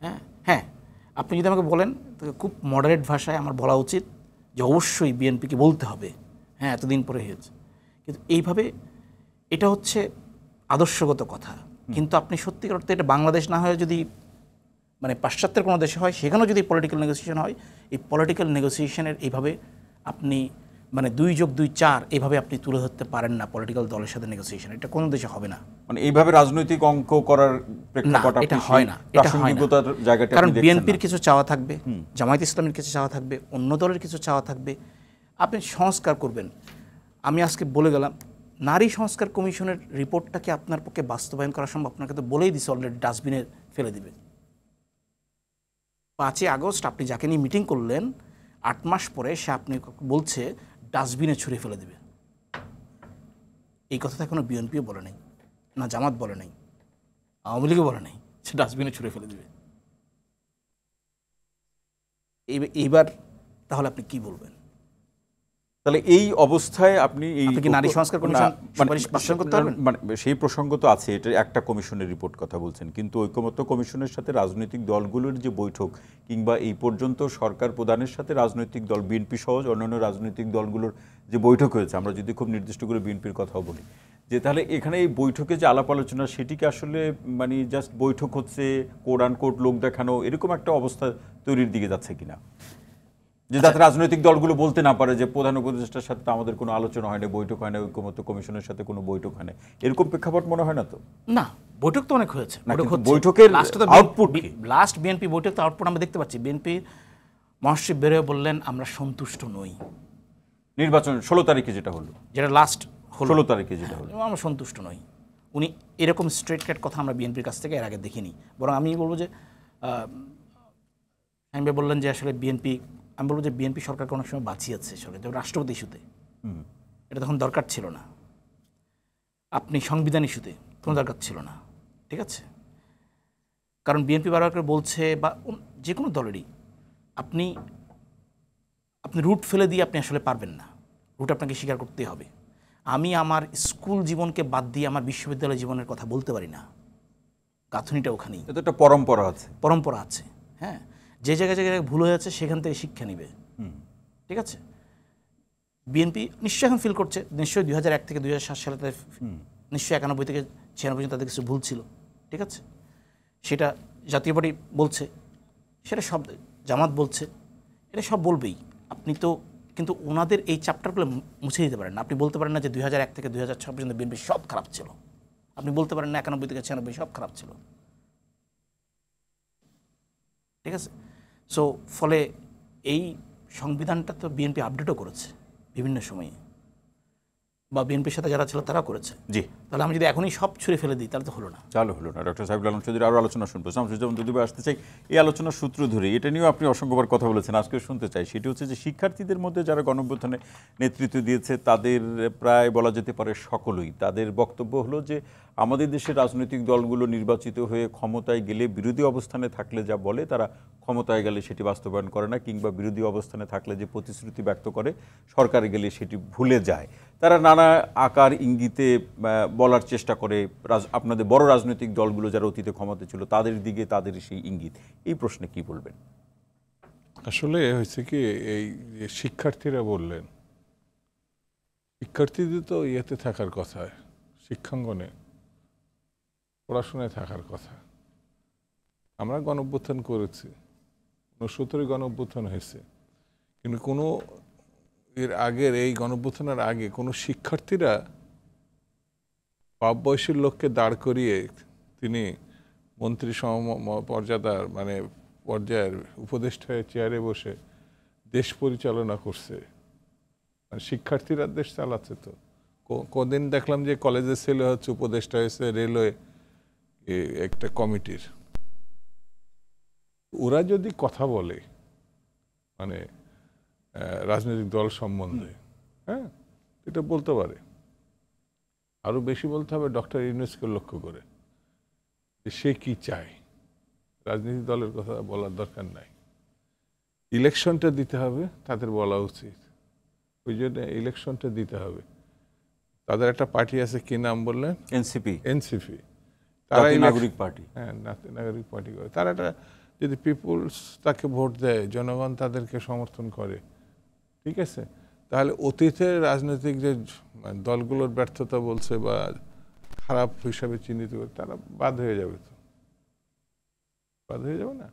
হ্যাঁ হ্যাঁ, আপনি যদি আমাকে বলেন তো খুব মডারেট ভাষায় আমার বলা উচিত যে অবশ্যই বিএনপিকে বলতে হবে, হ্যাঁ এতদিন পরে হয়েছে, কিন্তু এইভাবে এটা হচ্ছে আদর্শগত কথা। কিন্তু আপনি সত্যিকার অর্থে এটা বাংলাদেশ না হয়ে যদি মানে পাশ্চাত্যের কোনো দেশে হয়, সেখানেও যদি পলিটিক্যাল নেগোসিয়েশন হয়, এই পলিটিক্যাল নেগোসিয়েশনের এইভাবে আপনি মানে 2+2=4 এইভাবে আপনি তুলে ধরতে পারেন না পলিটিক্যাল দলের সাথে নেগোসিয়েশন, এটা কোনো দেশে হবে না। মানে এইভাবে রাজনৈতিক অঙ্ক করার প্রেক্ষাপট না, এটা হয় না, এটা হয় না। প্রাসঙ্গিকতার জায়গাটা কারণ আপনি দেখছেন বিএনপির না। কিছু চাওয়া থাকবে, জামায়াত ইসলামের কিছু চাওয়া থাকবে, অন্য দলের কিছু চাওয়া থাকবে। আপনি সংস্কার করবেন, আমি আজকে বলে গেলাম নারী সংস্কার কমিশনের রিপোর্টটাকে আপনার পক্ষে বাস্তবায়ন করা সম্ভব? আপনাকে তো বলেই দিছে অলরেডি ডাস্টবিনে ফেলে দিবে। 5ই আগস্ট আপনি যাকে নিয়ে মিটিং করলেন 8 মাস পরে সে আপনি বলছে ডাস্টবিনে ছুঁড়ে ফেলে দিবে। এই কথাটা এখনো বিএনপিও বলে নাই, না জামাত বলে নাই, আওয়ামী লীগও বলে নাই, সে ডাস্টবিনে ছুঁড়ে ফেলে দিবে। এইবার তাহলে আপনি কি বলবেন? তাহলে এই অবস্থায় আপনি এই আপনি কি নারী সংস্কার কমিশন সুপারিশ বাস্তবায়ন করতে পারবেন? মানে সেই প্রসঙ্গ তো আছে, এটা একটা কমিশনের রিপোর্ট কথা বলছেন, কিন্তু ঐকমত্য কমিশনের সাথে রাজনৈতিক দলগুলোর যে বৈঠক কিংবা এই পর্যন্ত সরকার প্রধানের সাথে রাজনৈতিক দল বিএনপি সহ অন্যান্য রাজনৈতিক দলগুলোর যে বৈঠক হয়েছে, আমরা যদি খুব নির্দিষ্ট করে বিএনপির কথাও বলি, যে তাহলে এখানে এই বৈঠকে যে আলাপ আলোচনা সেটিকে আসলে মানে জাস্ট বৈঠক হচ্ছে, কোড আনকোড লোক দেখানো, এরকম একটা অবস্থা তৈরির দিকে যাচ্ছে কিনা, যে যাতে রাজনৈতিক দলগুলো বলতে না পারে যে প্রধান উপদেষ্টার সাথে তো আমাদের কোনো আলোচনা হয় না, বৈঠক হয় না, ঐকমত্য কমিশনের সাথে কোনো বৈঠক হয় না, এরকম প্রেক্ষাপট মনে হয় না? তো না, বৈঠক তো অনেক হয়েছে, না, বৈঠক কিন্তু হচ্ছে। বৈঠকের আউটপুট কি? লাস্ট বিএনপি বৈঠক তো আউটপুট আমরা দেখতে পাচ্ছি। বিএনপি মহাসচিব বেরোয় বললেন আমরা সন্তুষ্ট নই। নির্বাচন 16 তারিখে যেটা হলো, যেটা লাস্ট হলো 16 তারিখে যেটা হলো, আমরা সন্তুষ্ট নই। উনি এরকম স্ট্রেট কাট কথা আমরা বিএনপির কাছ থেকে এর আগে দেখিনি। বরং আমি বলবো যে আমি বললেন যে আসলে বিএনপি, আমি বলবো যে বিএনপি সরকারকে অনেক সময় বাঁচিয়েছে আসলে, যেমন রাষ্ট্রপতি ইস্যুতে এটা তখন দরকার ছিল না, আপনি সংবিধান ইস্যুতে কোনো দরকার ছিল না, ঠিক আছে? কারণ বিএনপি বারবার করে বলছে, বা যে কোনো দলেরই, আপনি রুট ফেলে দিয়ে আপনি আসলে পারবেন না, রুট আপনাকে স্বীকার করতেই হবে। আমি আমার স্কুল জীবনকে বাদ দিয়ে আমার বিশ্ববিদ্যালয় জীবনের কথা বলতে পারি না, গাঁথনিটা ওখানেই, এটা একটা পরম্পরা আছে, পরম্পরা আছে। হ্যাঁ, যে জায়গায় জায়গায় ভুল হয়েছে সেখান থেকে শিক্ষা নিবে, ঠিক আছে? বিএনপি নিশ্চয়ই এখন ফিল করছে, নিশ্চয়ই 2001 থেকে 2007 সালে তাদের নিশ্চয়ই 91 থেকে 96 পর্যন্ত তাদের কিছু ভুল ছিল, ঠিক আছে? সেটা জাতীয় পার্টি বলছে, সেটা সব জামাত বলছে, এটা সব বলবেই। আপনি তো কিন্তু ওনাদের এই চ্যাপ্টারগুলো মুছে দিতে পারেন না। আপনি বলতে পারেন না যে 2001 থেকে 2006 পর্যন্ত বিএনপি সব খারাপ ছিল, আপনি বলতে পারেন না 91 থেকে 96 সব খারাপ ছিল, ঠিক আছে? সো ফলে এই সংবিধানটা তো বিএনপি আপডেটও করেছে বিভিন্ন সময়ে, বা বিএনপির সাথে যারা ছিল তারা করেছে। জি, তাহলে আমি যদি এখনই সব ছুঁড়ে ফেলে দিই তাহলে তো হলো না, চালু হলো না। ডক্টর সাহেবুল আলম চৌধুরী, আরও আলোচনা শুনবো। শামসুজ্জামান দুদুভাই আসতে চাই এই আলোচনার সূত্র ধরে, এটা নিয়েও আপনি অসংখ্যবার কথা বলেছেন, আজকে শুনতে চাই সেটি হচ্ছে যে শিক্ষার্থীদের মধ্যে যারা গণঅভ্যুত্থানে নেতৃত্ব দিয়েছে তাদের প্রায় বলা যেতে পারে সকলেই, তাদের বক্তব্য হলো যে আমাদের দেশের রাজনৈতিক দলগুলো নির্বাচিত হয়ে ক্ষমতায় গেলে বিরোধী অবস্থানে থাকলে যা বলে, তারা ক্ষমতায় গেলে সেটি বাস্তবায়ন করে না, কিংবা বিরোধী অবস্থানে থাকলে যে প্রতিশ্রুতি ব্যক্ত করে সরকারে গেলে সেটি ভুলে যায়। তারা নানা আকার ইঙ্গিতে বলার চেষ্টা করে আপনাদের বড় রাজনৈতিক দলগুলো যারা অতীতে ক্ষমতা ছিল তাদের দিকে তাদের সেই ইঙ্গিত। এই প্রশ্নে কি বলবেন? আসলে হয়েছে কি, এই যে শিক্ষার্থীরা বললেন, শিক্ষার্থীদের তো ইয়েতে থাকার কথা, শিক্ষাঙ্গনে পড়াশোনায় থাকার কথা। আমরা গণঅভ্যুত্থান করেছি, 69 গণঅভ্যুত্থান হয়েছে, কিন্তু কোনো এর আগের এই গণঅভ্যুত্থানের আগে কোনো শিক্ষার্থীরা বাপ বয়সীর লোককে দাঁড় করিয়ে তিনি মন্ত্রী পর্যাদার মানে পর্যায়ের উপদেষ্টা হয়ে চেয়ারে বসে দেশ পরিচালনা করছে, মানে শিক্ষার্থীরা দেশ চালাচ্ছে। তো কদিন দেখলাম যে কলেজের ছেলে হচ্ছে উপদেষ্টা হয়েছে রেলওয়ে একটা কমিটির। ওরা যদি কথা বলে মানে রাজনৈতিক দল সম্বন্ধে, হ্যাঁ, এটা বলতে পারে। আরো বেশি বলতে হবে ডক্টর ইউনূসকে লক্ষ্য করে যে সে কি চায়। রাজনৈতিক দলের কথা বলার দরকার নাই, ইলেকশনটা দিতে হবে তাদের বলা উচিত। ওই জন্য ইলেকশনটা দিতে হবে। তাদের একটা পার্টি আছে, কি নাম বললেন? এনসিপি, এনসিপি, জাতীয় নাগরিক পার্টি। হ্যাঁ, নাগরিক পার্টি করে। তারা একটা যদি পিপুলস তাকে ভোট দেয়, জনগণ তাদেরকে সমর্থন করে, ঠিক আছে, তাহলে অতীতের রাজনৈতিক যে দলগুলোর ব্যর্থতা বলছে বা খারাপ হিসাবে চিহ্নিত করে তারা বাদ হয়ে যাবে, তো বাদ হয়ে যাবে না?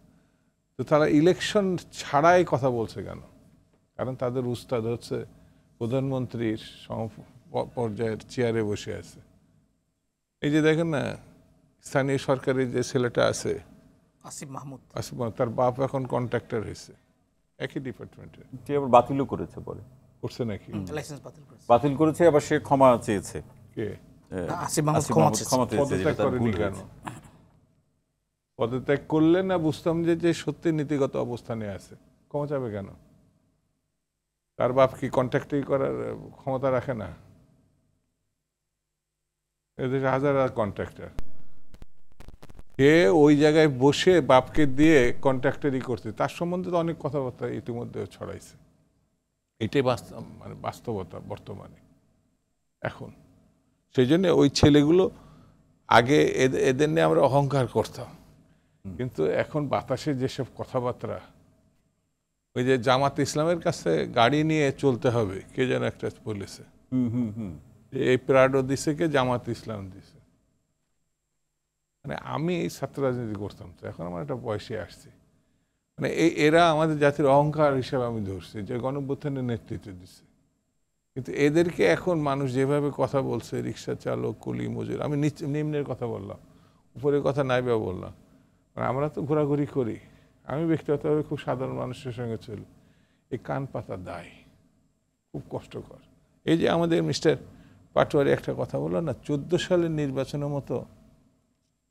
তো তারা ইলেকশন ছাড়াই কথা বলছে কেন? কারণ তাদের উস্তাদ হচ্ছে প্রধানমন্ত্রীর পর্যায়ের চেয়ারে বসে আছে। এই যে দেখেন না, স্থানীয় সরকারের যে ছেলেটা আছে আসিফ মাহমুদ, তার বাপ এখন কন্ট্রাক্টর হয়েছে একই ডিপার্টমেন্টের। সে আবার বাতিলও করেছে, পরে করছে নাকি? লাইসেন্স বাতিল করেছে। বাতিল করেছে, আবার সে ক্ষমা চেয়েছে। কে? আসিফ মাহমুদ আসিফ ক্ষমা মাহমুদ চেয়েছে। ক্ষমা চেয়েছে, পদত্যাগ যেটা তার করেনি ভুল কেন? হয়েছে। পদত্যাগ করলে না বুঝতাম যে সত্যি নীতিগত অবস্থানে আছে, ক্ষমা চাবে কেন? তার বাপ কি কন্ট্রাক্টই করার ক্ষমতা রাখে না? এদেশে হাজার হাজার কন্ট্রাক্টর, কে ওই জায়গায় বসে বাপকে দিয়ে কন্ট্রাক্টরই করছে, তার সম্বন্ধে তো অনেক কথাবার্তা ইতিমধ্যে ছড়াইছে। এটাই মানে বাস্তবতা বর্তমানে এখন। সেই জন্য ওই ছেলেগুলো আগে এদের নিয়ে আমরা অহংকার করতাম, কিন্তু এখন বাতাসে যেসব কথাবার্তা, ওই যে জামাত ইসলামের কাছে গাড়ি নিয়ে চলতে হবে, কে যেন একটা বলেছে, এই প্রাডো দিছে কে? জামাত ইসলাম দিছে। মানে আমি ছাত্র রাজনীতি করতাম, তো এখন আমার একটা বয়সে আসছি, মানে এরা আমাদের জাতির অহংকার হিসেবে আমি ধরছি, যে গণঅভ্যুত্থানের নেতৃত্ব দিচ্ছে। কিন্তু এদেরকে এখন মানুষ যেভাবে কথা বলছে, রিক্সা চালক, কুলি মজুর, আমি নিম্নের কথা বললাম, উপরের কথা নাইবা বললাম, মানে আমরা তো ঘোরাঘুরি করি, আমি ব্যক্তিগতভাবে খুব সাধারণ মানুষের সঙ্গে চলি, এই কান পাতা দায় খুব কষ্টকর। এই যে আমাদের মিস্টার পাটোয়ারি একটা কথা বললো না, 14 সালের নির্বাচনের মতো,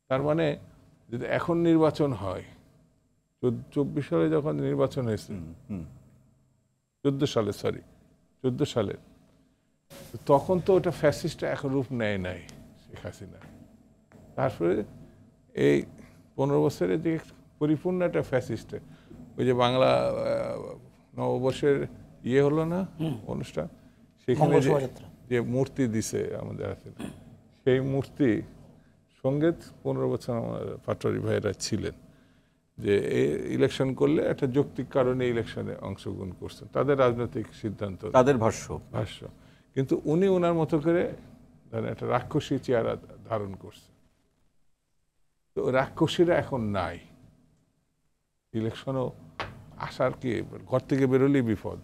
তার মানে যদি এখন নির্বাচন হয়, 24 সালে যখন নির্বাচন হয়েছে, 14 সালে, তখন তো ওটা ফ্যাসিস্টটা এখন রূপ নেয় নাই শেখ হাসিনা। তারপরে এই 15 বছরে যে পরিপূর্ণ একটা ফ্যাসিস্টে, ওই যে বাংলা নববর্ষের হলো না অনুষ্ঠান, সেখানে যে মূর্তি দিছে আমাদের হাতে, সেই মূর্তি সঙ্গে 15 বছর আমার পাটোয়ারি ভাইয়েরা ছিলেন, যে এই ইলেকশন করলে একটা যৌক্তিক কারণে ইলেকশনে অংশগ্রহণ করছেন, তাদের রাজনৈতিক সিদ্ধান্ত, তাদের ভাষ্য। কিন্তু উনি ওনার মতো করে একটা রাক্ষসী চেহারা ধারণ করছে। তো রাক্ষসীরা এখন নাই, ইলেকশনও আসার কি, ঘর থেকে বেরোলেই বিপদ।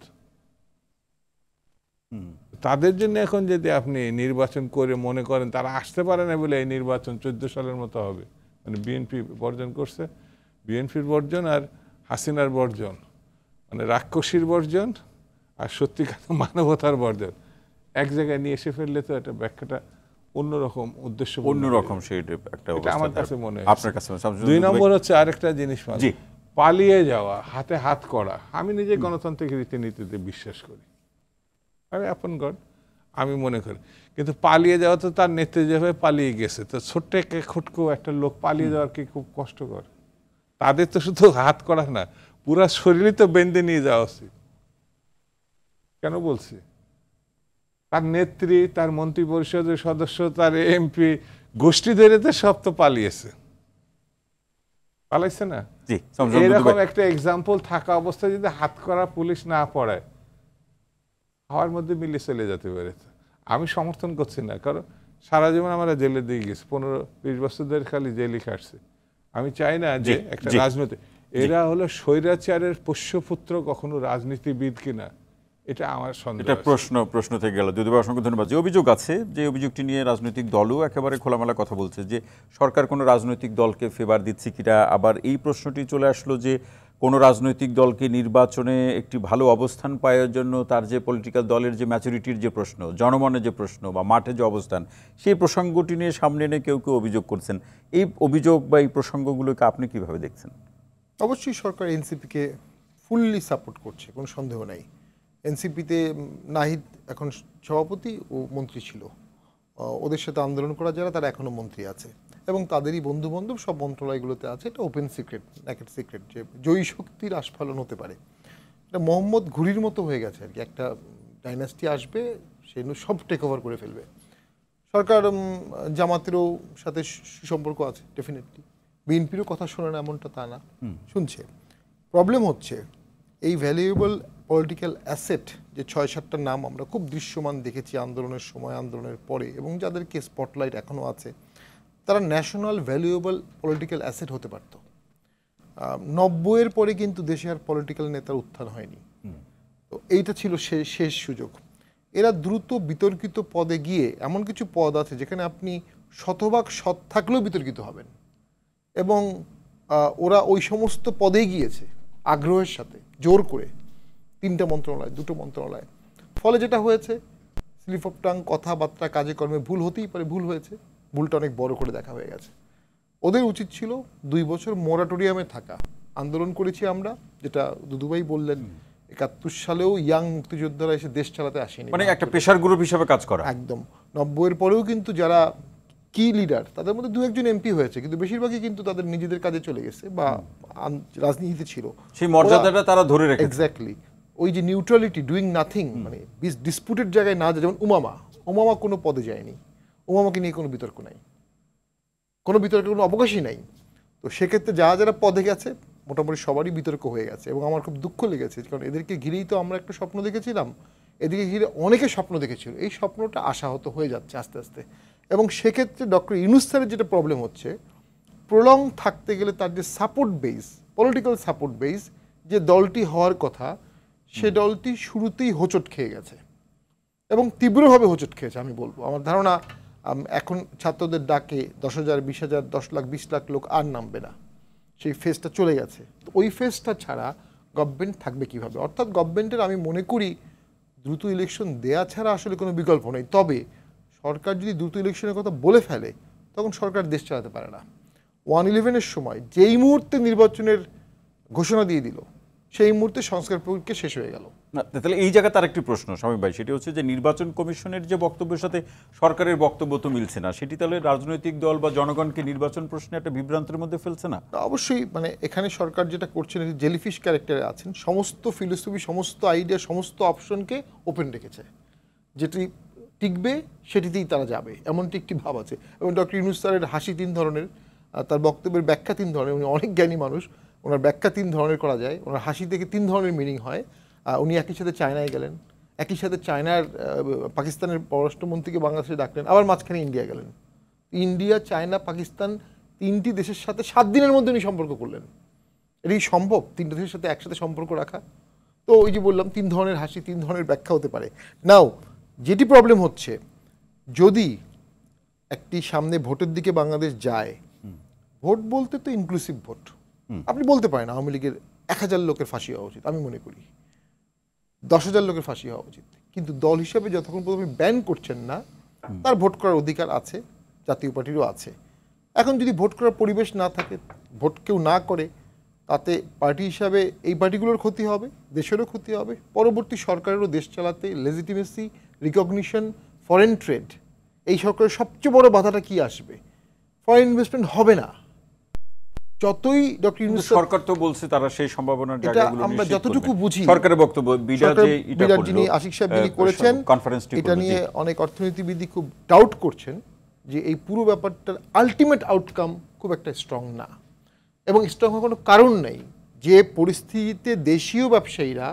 তাদের জন্য এখন যদি আপনি নির্বাচন করে মনে করেন তারা আসতে পারে না বলে এই নির্বাচন 14 সালের মতো হবে, মানে বিএনপি বর্জন করছে, বিএনপির বর্জন আর হাসিনার বর্জন, মানে রাক্ষসীর বর্জন আর সত্যিকার মানবতার বর্জন এক জায়গায় নিয়ে এসে ফেললে তো একটা ব্যাখ্যাটা অন্যরকম উদ্দেশ্য, অন্যরকম সেটা একটা অবস্থা আমার কাছে মনে হয়। আপনার কাছে 2 নম্বর হচ্ছে আরেকটা জিনিস, পালিয়ে যাওয়া, হাতে হাত করা। আমি নিজে গণতান্ত্রিক রীতিনীতিতে বিশ্বাস করি, আমি আপন গড আমি মনে করি, কিন্তু পালিয়ে যাওয়া তো তার নেত্রী যেভাবে পালিয়ে গেছে, তো ছোট্ট খুটকো একটা লোক পালিয়ে যাওয়ার কি খুব কষ্টকর? তাদের তো শুধু হাত করা না, পুরা শরীরই তো বেঁধে নিয়ে যাওয়া উচিত। কেন বলছি? তার নেত্রী, তার মন্ত্রী পরিষদের সদস্য, তার এমপি গোষ্ঠী ধরে তো সব তো পালিয়েছে, পালাইছে না? এরকম একটা এক্সাম্পল থাকা অবস্থায় যদি হাত করা পুলিশ না পড়ায়, হাওয়ার মধ্যে মিলে চলে যেতে পারে। আমি সমর্থন করছি না, কারণ সারা জীবন আমরা জেলে দিয়ে গেছি, 15-20 বছর ধরে খালি জেলই কাটছে। আমি চাই না যে একটা রাজনীতি, এরা হলো স্বৈরাচারের পোষ্যপুত্র, কখনো রাজনীতিবিদ কিনা, এটা আমার সন্দেহ। এটা প্রশ্ন থেকে গেল। যদিও অসংখ্য ধন্যবাদ। যে অভিযোগ আছে, যে অভিযোগটি নিয়ে রাজনৈতিক দলও একেবারে খোলামেলা কথা বলছে যে সরকার কোনো রাজনৈতিক দলকে ফেভার দিচ্ছে কিনা। আবার এই প্রশ্নটি চলে আসলো যে কোনো রাজনৈতিক দলকে নির্বাচনে একটি ভালো অবস্থান পাওয়ার জন্য তার যে পলিটিক্যাল দলের যে ম্যাচুরিটির যে প্রশ্ন, জনমনের যে প্রশ্ন বা মাঠে যে অবস্থান, সেই প্রসঙ্গটি নিয়ে সামনে এনে কেউ কেউ অভিযোগ করছেন। এই অভিযোগ বা এই প্রসঙ্গগুলোকে আপনি কিভাবে দেখছেন? অবশ্যই সরকার এনসিপিকে ফুললি সাপোর্ট করছে, কোনো সন্দেহ নাই। এনসিপিতে নাহিদ এখন সভাপতি ও মন্ত্রী ছিল, ওদের সাথে আন্দোলন করা যারা তারা এখনও মন্ত্রী আছে, এবং তাদেরই বন্ধু বান্ধব সব মন্ত্রণালয়গুলোতে আছে। এটা ওপেন সিক্রেট, নেকেড সিক্রেট, যে জয়ী শক্তির আস্ফালন হতে পারে। এটা মোহাম্মদ ঘুরির মতো হয়ে গেছে আর কি, একটা ডাইনাস্টি আসবে, সে সব টেক ওভার করে ফেলবে। সরকার জামাতেরও সাথে সুসম্পর্ক আছে ডেফিনেটলি, বিএনপিরও কথা শোনে না এমনটা তা না, শুনছে। প্রবলেম হচ্ছে এই ভ্যালুয়েবল পলিটিক্যাল অ্যাসেট যে ৬-৭টা নাম আমরা খুব দৃশ্যমান দেখেছি আন্দোলনের সময়, আন্দোলনের পরে, এবং যাদেরকে স্পটলাইট এখনও আছে, তারা ন্যাশনাল ভ্যালুয়েবল পলিটিক্যাল অ্যাসেট হতে পারত। ৯০-এর পরে কিন্তু দেশে আর পলিটিক্যাল নেতার উত্থান হয়নি। তো এইটা ছিল শেষ সুযোগ। এরা দ্রুত বিতর্কিত পদে গিয়ে, এমন কিছু পদ আছে যেখানে আপনি শতভাগ সৎ থাকলেও বিতর্কিত হবেন, এবং ওরা ওই সমস্ত পদেই গিয়েছে আগ্রহের সাথে, জোর করে, 3টা মন্ত্রণালয়, 2টো মন্ত্রণালয়। ফলে যেটা হয়েছে, স্লিপ অফ টাং, কথাবার্তা, কাজে কর্মে ভুল হতেই পারে, ভুল হয়েছে, ভুলটা অনেক বড় করে দেখা হয়ে গেছে। ওদের উচিত ছিল 2 বছর মোরাটোরিয়ামে থাকা। আন্দোলন করেছি আমরা, যেটা দুদুভাই বললেন, 71 সালেও ইয়াং মুক্তিযোদ্ধারা এসে দেশ চালাতে আসেনি, মানে একটা প্রেশার গ্রুপ হিসেবে কাজ করা। একদম। 90-এর পরেও কিন্তু যারা কি লিডার, তাদের মধ্যে 2-1 এমপি হয়েছে, কিন্তু বেশিরভাগই কিন্তু তাদের নিজেদের কাজে চলে গেছে বা রাজনীতিতে ছিল। সেই মর্যাদাটা তারা ধরে রেখেছে। এক্স্যাক্টলি। ওই যে নিউট্রালিটি, ডুইং নাথিং, মানে ডিসপুটেড জায়গায় না যায়। যেমন উমামা কোনো পদে যায়নি, উমামাকে নিয়ে কোনো বিতর্ক নাই, কোনো বিতর্কের কোনো অবকাশই নাই। তো সেক্ষেত্রে যারা পদে গেছে মোটামুটি সবারই বিতর্ক হয়ে গেছে, এবং আমার খুব দুঃখ লেগেছে, কারণ এদেরকে ঘিরেই তো আমরা একটা স্বপ্ন দেখেছিলাম, এদিকে ঘিরে অনেকে স্বপ্ন দেখেছিল। এই স্বপ্নটা আশাহত হয়ে যাচ্ছে আস্তে আস্তে। এবং সেক্ষেত্রে ডক্টর ইউনূস স্যারের যেটা প্রবলেম হচ্ছে, প্রলং থাকতে গেলে তার যে support base, political support base, যে দলটি হওয়ার কথা, সে দলটি শুরুতেই হোঁচট খেয়ে গেছে, এবং তীব্রভাবে হোঁচট খেয়েছে। আমি বলবো, আমার ধারণা এখন ছাত্রদের ডাকে 10,000, 20,000, 10 লাখ, 20 লাখ লোক আর নামবে না, সেই ফেজটা চলে গেছে। তো ওই ফেজটা ছাড়া গভর্নমেন্ট থাকবে কিভাবে? অর্থাৎ গভর্নমেন্টের, আমি মনে করি, দ্রুত ইলেকশন দেয়া ছাড়া আসলে কোনো বিকল্প নেই। তবে সরকার যদি দ্রুত ইলেকশনের কথা বলে ফেলে, তখন সরকার দেশ চালাতে পারে না। 1/11-এর সময় যেই মুহূর্তে নির্বাচনের ঘোষণা দিয়ে দিল, সেই মুহূর্তে সংস্কার প্রক্রিয়া শেষ হয়ে গেল। না, তাহলে এই জায়গায় তার একটি প্রশ্ন শামীম ভাই, সেটি হচ্ছে যে নির্বাচন কমিশনের যে বক্তব্যের সাথে সরকারের বক্তব্য তো মিলছে না, সেটি তাহলে রাজনৈতিক দল বা জনগণকে নির্বাচন প্রশ্নে একটা বিভ্রান্তের মধ্যে ফেলছে না? অবশ্যই, মানে এখানে সরকার যেটা করছেন, জেলিফিশ ক্যারেক্টারে আছেন, সমস্ত ফিলোসফি, সমস্ত আইডিয়া, সমস্ত অপশনকে ওপেন রেখেছে। যেটি টিকবে সেটিতেই তারা যাবে, এমনটি একটি ভাব আছে। এবং ডক্টর ইউনূস স্যারের হাসি 3 ধরনের, তার বক্তব্যের ব্যাখ্যা 3 ধরনের। উনি অনেক জ্ঞানী মানুষ, ওনার ব্যাখ্যা 3 ধরনের করা যায়, ওনার হাসি থেকে 3 ধরনের মিনিং হয়। উনি একই সাথে চায়নায় গেলেন, একই সাথে পাকিস্তানের পররাষ্ট্রমন্ত্রীকে বাংলাদেশে ডাকলেন, আবার মাঝখানে ইন্ডিয়া গেলেন। ইন্ডিয়া, চায়না, পাকিস্তান 3টি দেশের সাথে 7 দিনের মধ্যে উনি সম্পর্ক করলেন। এটাই সম্ভব 3টা দেশের সাথে একসাথে সম্পর্ক রাখা? তো ওই যে বললাম, 3 ধরনের হাসি, 3 ধরনের ব্যাখ্যা হতে পারে। নাও যেটি প্রবলেম হচ্ছে, যদি একটি সামনে ভোটের দিকে বাংলাদেশ যায়, ভোট বলতে তো ইনক্লুসিভ ভোট। আপনি বলতে পারেন আওয়ামী লীগের 1000 লোকের ফাঁসি হওয়া উচিত, আমি মনে করি 10,000 লোকের ফাঁসি হওয়া উচিত, কিন্তু দল হিসাবে যতক্ষণ পর্যন্ত ব্যান করছেন না, তার ভোট করার অধিকার আছে, জাতীয় পার্টিরও আছে। এখন যদি ভোট করার পরিবেশ না থাকে, ভোট কেউ না করে, তাতে পার্টি হিসাবে এই পার্টিগুলোর ক্ষতি হবে, দেশেরও ক্ষতি হবে, পরবর্তী সরকারেরও দেশ চালাতে লেজিটিমেসি, রিকগনিশন, ফরেন ট্রেড, এই সরকারের সবচেয়ে বড় বাধাটা কি আসবে? ফরেন ইনভেস্টমেন্ট হবে না। যতই ডক্টর ইউনূস, সরকার তো বলছে তারা সেই সম্ভাবনার জায়গাগুলো আমরা যতটুকু বুঝি, সরকারের বক্তব্য বিডার যিনি আশিক সাহেব যিনি করেছেন, এটা নিয়ে অনেক অর্থনীতিবিদ খুব ডাউট করছেন যে এই পুরো ব্যাপারটার আলটিমেট আউটকাম খুব একটা স্ট্রং না, এবং স্ট্রং হওয়ার কোনো কারণ নেই। যে পরিস্থিতিতে দেশীয় ব্যবসায়ীরা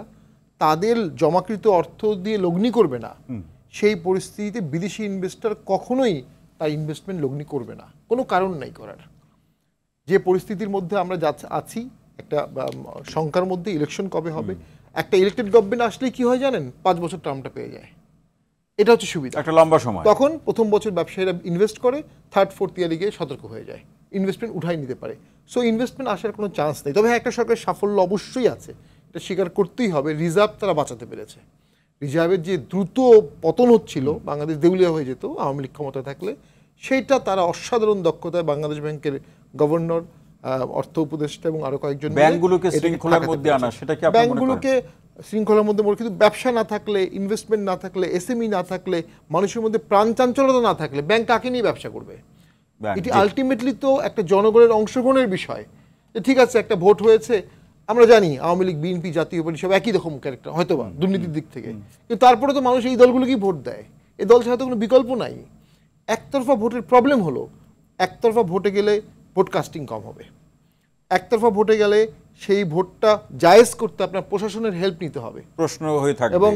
তাদের জমাকৃত অর্থ দিয়ে লগ্নি করবে না, সেই পরিস্থিতিতে বিদেশি ইনভেস্টর কখনোই তার ইনভেস্টমেন্ট লগ্নি করবে না, কোনো কারণ নাই করার। যে পরিস্থিতির মধ্যে আমরা আছি, একটা শঙ্কার মধ্যে, ইলেকশন কবে হবে, একটা ইলেক্টেড গভর্নমেন্ট আসলে কি হয় জানেন, 5 বছর টার্মটা পেয়ে যায়, এটা হচ্ছে সুবিধা, একটা লম্বা সময়। তখন প্রথম বছর ব্যবসায়ীরা ইনভেস্ট করে, 3rd 4th ইয়ারে গিয়ে সতর্ক হয়ে যায়, ইনভেস্টমেন্ট উঠাই নিতে পারে। সো ইনভেস্টমেন্ট আসার কোনো চান্স নেই। তবে হ্যাঁ, একটা সরকারের সাফল্য অবশ্যই আছে, এটা স্বীকার করতেই হবে, রিজার্ভ তারা বাঁচাতে পেরেছে। রিজার্ভের যে দ্রুত পতন হচ্ছিল, বাংলাদেশ দেউলিয়া হয়ে যেত আওয়ামী লীগ ক্ষমতায় থাকলে, সেইটা তারা অসাধারণ দক্ষতায় বাংলাদেশ ব্যাংকের গভর্নর, অর্থ উপদেষ্টা এবং আরো কয়েকজন ব্যাংকগুলোকে শৃঙ্খলার মধ্যে আনা, সেটা কি আপনি মনে করেন? ব্যাংকগুলোকে শৃঙ্খলার মধ্যে, কিন্তু ব্যবসা না থাকলে, ইনভেস্টমেন্ট না থাকলে, এসএমই না থাকলে, মানুষের মধ্যে প্রাণ চাঞ্চল্যতা না থাকলে, ব্যাংক কাকে নিয়ে ব্যবসা করবে? এটি আলটিমেটলি তো একটা জনগণের অংশগ্রহণের বিষয়। ঠিক আছে, একটা ভোট হয়েছে, আমরা জানি আওয়ামী লীগ, বিএনপি, জাতীয় পার্টি সব একই রকম ক্যারেক্টার, হয়তোবা দুর্নীতির দিক থেকে, কিন্তু তারপরে তো মানুষ এই দলগুলোকেই ভোট দেয়, এই দল ছাড়া তো কোনো বিকল্প নাই। একতরফা ভোটের প্রবলেম হলো, একতরফা ভোটে গেলে ভোট কাস্টিং কম হবে। একতরফা ভোটে গেলে সেই ভোটটা জায়েজ করতে আপনার প্রশাসনের হেল্প নিতে হবে প্রশ্ন হয়ে থাকে এবং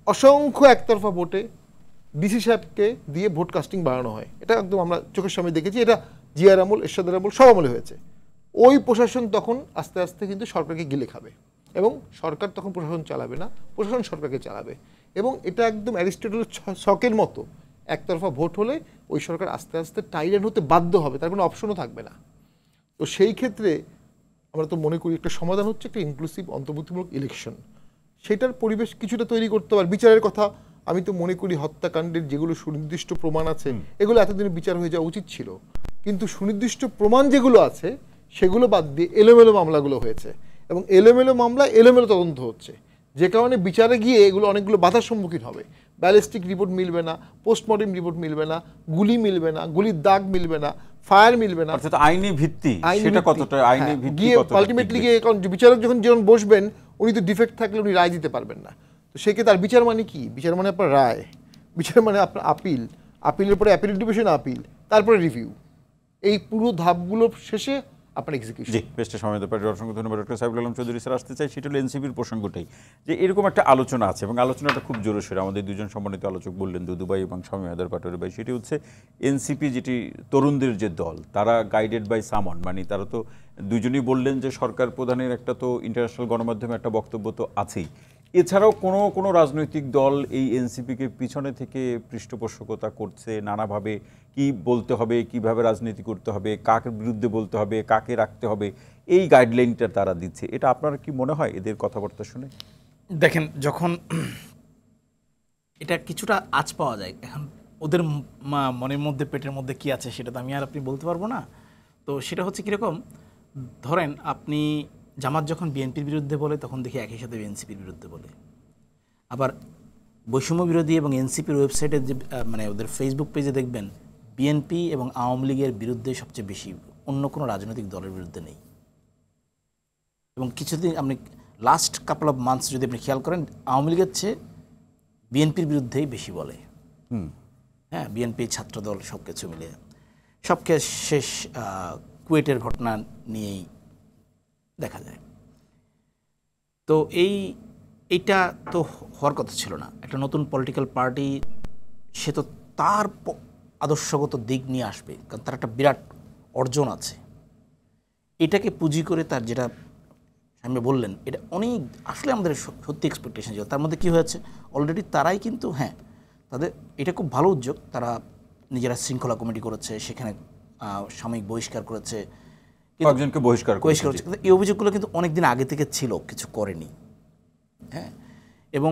অসংখ্য একতরফা ভোটে ডিসি সাহেবকে দিয়ে ভোট কাস্টিং বাড়ানো হয়। এটা একদম আমরা চোখের সামনে দেখেছি। এটা জিয়ার আমল, এরশাদের আমল, সব আমলে হয়েছে। ওই প্রশাসন তখন আস্তে আস্তে কিন্তু সরকারকে গিলে খাবে এবং সরকার তখন প্রশাসন চালাবে না, প্রশাসন সরকারকে চালাবে। এবং এটা একদম অ্যারিস্টটলের ছকের মতো, একতরফা ভোট হলে ওই সরকার আস্তে আস্তে টাইরান হতে বাধ্য হবে, তার কোনো অপশনও থাকবে না। তো সেই ক্ষেত্রে আমরা তো মনে করি একটা সমাধান হচ্ছে একটা ইনক্লুসিভ অন্তর্ভুক্তিমূলক ইলেকশন। সেটার পরিবেশ কিছুটা তৈরি করতে পারে। বিচারের কথা আমি তো মনে করি হত্যাকাণ্ডের যেগুলো সুনির্দিষ্ট প্রমাণ আছে এগুলো এতদিনে বিচার হয়ে যাওয়া উচিত ছিল, কিন্তু সুনির্দিষ্ট প্রমাণ যেগুলো আছে সেগুলো বাদ দিয়ে এলোমেলো মামলাগুলো হয়েছে এবং এলোমেলো মামলা এলোমেলো তদন্ত হচ্ছে, যে কারণে বিচারে গিয়ে এগুলো অনেকগুলো বাধার সম্মুখীন হবে। ব্যালিস্টিক রিপোর্ট মিলবে না, পোস্টমর্টেম রিপোর্ট মিলবে না, গুলি মিলবে না, গুলির দাগ মিলবে না, ফায়ার মিলবে না। অর্থাৎ আইনি ভিত্তি সেটা কতটা আইনি ভিত্তি গিয়ে আলটিমেটলি গিয়ে কারণ বিচারক যখন বসবেন উনি তো ডিফেক্ট থাকলে উনি রায় দিতে পারবেন না। তো সেক্ষেত্রে তার বিচার মানে কি? বিচার মানে আপনার রায়, বিচার মানে আপনার আপিল, আপিলের পরে অ্যাপিল ডিভিশন আপিল, তারপরে রিভিউ, এই পুরো ধাপগুলো শেষে আপনার এক্সিকিউশন। জি, বেশটা সময় দেওয়ার জন্য অসংখ্য ধন্যবাদ ডক্টর সাইফুল আলম চৌধুরী স্যার। আসতে চাই সেটা হলো এনসিপির প্রসঙ্গটাই, যে এরকম একটা আলোচনা আছে এবং আলোচনাটা খুব জোরসোরে আমাদের দুজন সম্মানিত আলোচক বললেন, দুদু ভাই এবং স্বামী হায়দার পাটোয়ারি ভাই। সেটি হচ্ছে এনসিপি যেটি তরুণদের যে দল, তারা গাইডেড বাই সামন, মানে তারা তো দুজনই বললেন যে সরকার প্রধানের একটা তো ইন্টারন্যাশনাল গণমাধ্যমে একটা বক্তব্য তো আছেই, এছাড়াও কোনো রাজনৈতিক দল এই এনসিপিকে পিছনে থেকে পৃষ্ঠপোষকতা করছে নানাভাবে, কি বলতে হবে, কিভাবে রাজনীতি করতে হবে, কাকে বিরুদ্ধে বলতে হবে, কাকে রাখতে হবে, এই গাইডলাইনটা তারা দিচ্ছে। এটা আপনার কি মনে হয় এদের কথাবার্তা শুনে? দেখেন, যখন এটা কিছুটা আঁচ পাওয়া যায়, এখন ওদের মনের মধ্যে পেটের মধ্যে কি আছে সেটা তো আমি আর আপনি বলতে পারবো না। তো সেটা হচ্ছে কীরকম, ধরেন আপনি জামাত যখন বিএনপির বিরুদ্ধে বলে তখন দেখি একই সাথে এনসিপির বিরুদ্ধে বলে। আবার বৈষম্য বিরোধী এবং এনসিপির ওয়েবসাইটে যে মানে ওদের ফেসবুক পেজে দেখবেন বিএনপি এবং আওয়ামী লীগের বিরুদ্ধে সবচেয়ে বেশি, অন্য কোনো রাজনৈতিক দলের বিরুদ্ধে নেই। এবং কিছুদিন আপনি লাস্ট কাপল অফ মান্থস যদি আপনি খেয়াল করেন, আওয়ামী লীগের চেয়ে বিএনপির বিরুদ্ধেই বেশি বলে। হ্যাঁ, বিএনপি ছাত্রদল সব কিছু মিলে সবকে শেষ কুয়েটের ঘটনা নিয়েই দেখা যায়। তো এইটা তো হওয়ার কথা ছিল না। একটা নতুন পলিটিক্যাল পার্টি, সে তো তার আদর্শগত দিক নিয়ে আসবে, কারণ তার একটা বিরাট অর্জন আছে। এটাকে পুঁজি করে তার যেটা সামনে বললেন, এটা অনেক আসলে আমাদের সত্যি এক্সপেকটেশন ছিল। তার মধ্যে কী হয়েছে, অলরেডি তারাই কিন্তু হ্যাঁ তাদের এটা খুব ভালো উদ্যোগ, তারা নিজেরা শৃঙ্খলা কমিটি করেছে, সেখানে সাময়িক বহিষ্কার করেছে, কয়েকজনকে বহিষ্কার করেছে। কিন্তু এই অভিযোগগুলো কিন্তু অনেক দিন আগে থেকে ছিল, কিছু করেনি। হ্যাঁ, এবং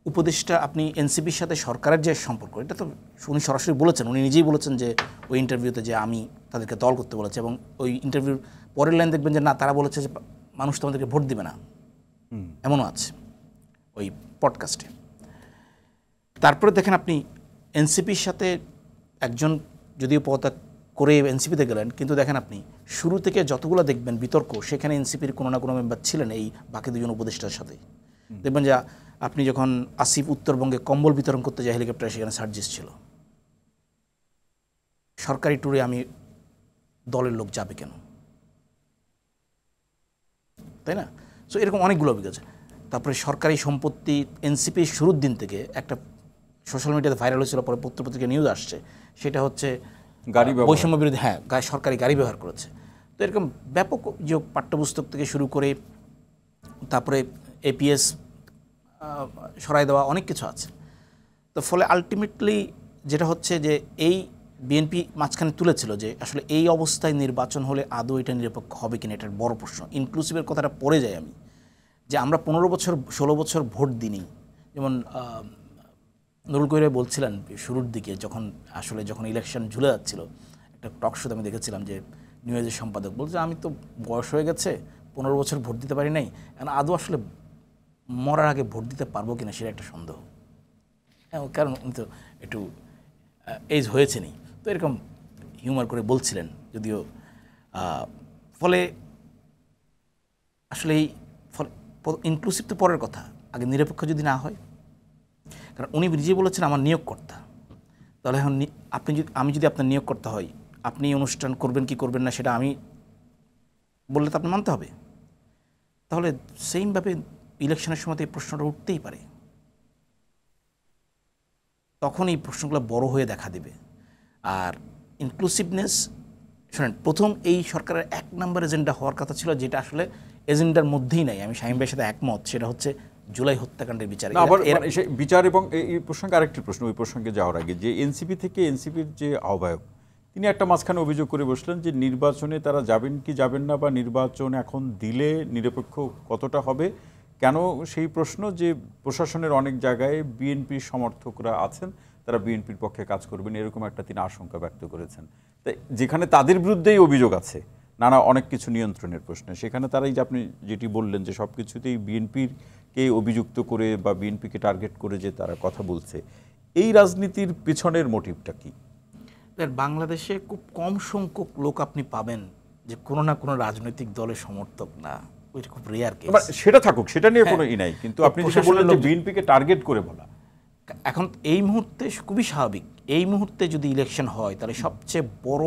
উপদেষ্টা আপনি এনসিপির সাথে সরকারের যে সম্পর্ক, এটা তো উনি সরাসরি বলেছেন, উনি নিজেই বলেছেন যে ওই ইন্টারভিউতে যে আমি তাদেরকে দল করতে বলেছি, এবং ওই ইন্টারভিউর পরের লাইন দেখবেন যে না, তারা বলেছে যে মানুষ তোমাদেরকে ভোট দিবে না, এমনও আছে ওই পডকাস্টে। তারপরে দেখেন আপনি এনসিপির সাথে একজন যদিও পদত্যাগ করে এনসিপিতে গেলেন, কিন্তু দেখেন আপনি শুরু থেকে যতগুলো দেখবেন বিতর্ক, সেখানে এনসিপির কোনো না কোনো মেম্বার ছিলেন এই বাকি দুজন উপদেষ্টার সাথে। দেখবেন যে আপনি যখন আসিফ উত্তরবঙ্গে কম্বল বিতরণ করতে যায় হেলিকপ্টারে, সেখানে সার্জিস ছিল। সরকারি ট্যুরে আমি দলের লোক যাবে কেন, তাই না? সো এরকম অনেকগুলো অভিজ্ঞতা। তারপরে সরকারি সম্পত্তি এনসিপির শুরুর দিন থেকে একটা সোশ্যাল মিডিয়াতে ভাইরাল হয়েছিল, পরে পত্রপত্রিকা নিউজ আসছে, সেটা হচ্ছে বৈষম্য বিরোধী, হ্যাঁ, সরকারি গাড়ি ব্যবহার করেছে। তো এরকম ব্যাপক যে পাঠ্যপুস্তক থেকে শুরু করে তারপরে এপিএস সরাই দেওয়া, অনেক কিছু আছে। তো ফলে আলটিমেটলি যেটা হচ্ছে যে এই বিএনপি মাঝখানে তুলেছিল যে আসলে এই অবস্থায় নির্বাচন হলে আদৌ এটা নিরপেক্ষ হবে কিনা, এটার বড় প্রশ্ন। ইনক্লুসিভের কথাটা পড়ে যাই আমি, যে আমরা 15 বছর 16 বছর ভোট দিইনি। যেমন নুরুল কবির বলছিলেন শুরুর দিকে, যখন ইলেকশন ঝুলে যাচ্ছিল, একটা টক শোতে আমি দেখেছিলাম যে নিউজের সম্পাদক বলছে আমি তো বয়স হয়ে গেছে, 15 বছর ভোট দিতে পারি নাই, এখন আদৌ আসলে মরার আগে ভোট দিতে পারবো কিনা সেটা একটা সন্দেহ। হ্যাঁ, কারণ উনি তো একটু এজ হয়েছে নি, তো এরকম হিউমার করে বলছিলেন। যদিও ফলে আসলে ইনক্লুসিভ তো পরের কথা, আগে নিরপেক্ষ যদি না হয়, কারণ উনি নিজে বলেছেন আমার নিয়োগকর্তা, তাহলে এখন আমি যদি আপনার নিয়োগকর্তা হই, আপনি অনুষ্ঠান করবেন কি করবেন না সেটা আমি বললে তো আপনি মানতে হবে। তাহলে সেইমভাবে ইলেকশনের সময় তো এই প্রশ্নটা উঠতেই পারে, তখন এই প্রশ্নগুলো বড় হয়ে দেখা দেবে। আর ইনক্লুসিভনেস, শোনেন, প্রথম এই সরকারের 1 নম্বর এজেন্ডা হওয়ার কথা ছিল, যেটা আসলে এজেন্ডার মধ্যেই নাই, আমি শামীম ভাইয়ের সাথে একমত, সেটা হচ্ছে জুলাই হত্যাকাণ্ডের বিচার। না, আবার মানে সেই বিচার এবং এই প্রসঙ্গে আরেকটি প্রশ্ন, ওই প্রসঙ্গে যাওয়ার আগে, যে এনসিপি থেকে এনসিপির যে আহ্বায়ক, তিনি একটা মাঝখানে অভিযোগ করে বসলেন যে নির্বাচনে তারা যাবেন কি যাবেন না, বা নির্বাচন এখন দিলে নিরপেক্ষ কতটা হবে, কেন সেই প্রশ্ন যে প্রশাসনের অনেক জায়গায় বিএনপির সমর্থকরা আছেন, তারা বিএনপির পক্ষে কাজ করবেন, এরকম একটা তিনি আশঙ্কা ব্যক্ত করেছেন। তাই যেখানে তাদের বিরুদ্ধেই অভিযোগ আছে নানা অনেক কিছু নিয়ন্ত্রণের প্রশ্নে, সেখানে তারা এই যে আপনি যেটি বললেন যে সব কিছুতেই বিএনপিকে অভিযুক্ত করে বা বিএনপিকে টার্গেট করে যে তারা কথা বলছে, এই রাজনীতির পিছনের মোটিভটা কি? বাংলাদেশে খুব কম সংখ্যক লোক আপনি পাবেন যে কোনো না কোনো রাজনৈতিক দলের সমর্থক না, ওইটা খুব রেয়ার কেস। সেটা থাকুক, সেটা নিয়ে কোনো ই নাই, কিন্তু আপনি যেটা বললেন যে বিএনপিকে টার্গেট করে বলা, এখন এই মুহূর্তে খুবই স্বাভাবিক। এই মুহূর্তে যদি ইলেকশন হয় তাহলে সবচেয়ে বড়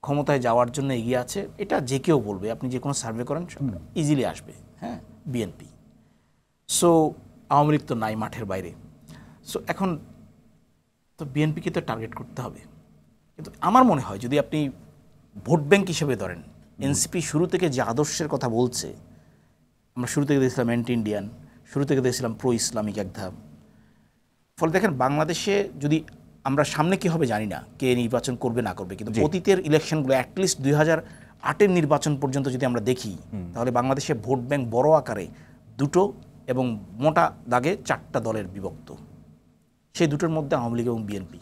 ক্ষমতায় যাওয়ার জন্য এগিয়ে আছে, এটা যে কেউ বলবে, আপনি যে কোনো সার্ভে করেন ইজিলি আসবে, হ্যাঁ, বিএনপি। সো আওয়ামী লীগ তো নাই মাঠের বাইরে, সো এখন তো বিএনপিকে তো টার্গেট করতে হবে। কিন্তু আমার মনে হয় যদি আপনি ভোট ব্যাংক হিসেবে ধরেন, এনসিপি শুরু থেকে যে আদর্শের কথা বলছে, আমরা শুরু থেকে দেখছিলাম অ্যান্টি ইন্ডিয়ান, শুরু থেকে দেখছিলাম প্রো ইসলামিক এক ধাপ। ফলে দেখেন বাংলাদেশে যদি আমরা সামনে কি হবে জানি না, কে নির্বাচন করবে না করবে, কিন্তু অতীতের ইলেকশনগুলো অ্যাটলিস্ট 2008-এর নির্বাচন পর্যন্ত যদি আমরা দেখি, তাহলে বাংলাদেশে ভোট ব্যাংক বড় আকারে 2টো এবং মোটা দাগে 4টা দলের বিভক্ত, সেই দুটোর মধ্যে আওয়ামী লীগ এবং বিএনপি।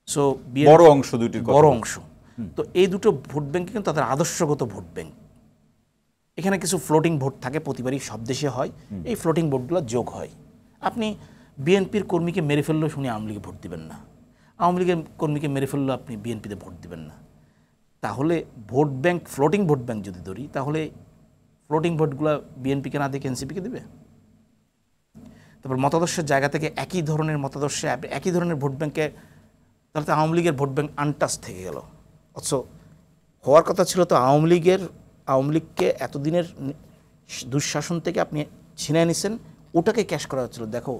সো বড় অংশ, দুটির বড় অংশ। তো এই দুটো ভোট ব্যাংকে কিন্তু তাদের আদর্শগত ভোট ব্যাংক। এখানে কিছু ফ্লোটিং ভোট থাকে, প্রতিবারই সব দেশে হয়, এই ফ্লোটিং ভোটগুলো যোগ হয়। আপনি বিএনপির কর্মীকে মেরে ফেললেও শুনে আওয়ামী লীগে ভোট দিবেন না, আওয়ামী লীগের কর্মীকে মেরে ফেললেও আপনি বিএনপিতে ভোট দিবেন না। তাহলে vote bank, floating vote bank যদি ধরি, তাহলে ফ্লোটিং ভোটগুলো বিএনপিকে না দেখে এনসিপিকে দেবে। তারপর মতাদর্শের জায়গা থেকে একই ধরনের মতাদর্শে একই ধরনের ভোট ব্যাংকে, তাহলে তো আওয়ামী লীগের ভোট ব্যাংক আনটাচ থেকে গেল। অথচ হওয়ার কথা ছিল তো আওয়ামী লীগকে এতদিনের দুঃশাসন থেকে আপনি ছিনিয়ে নিছেন, ওটাকে ক্যাশ করা হচ্ছিল। দেখো,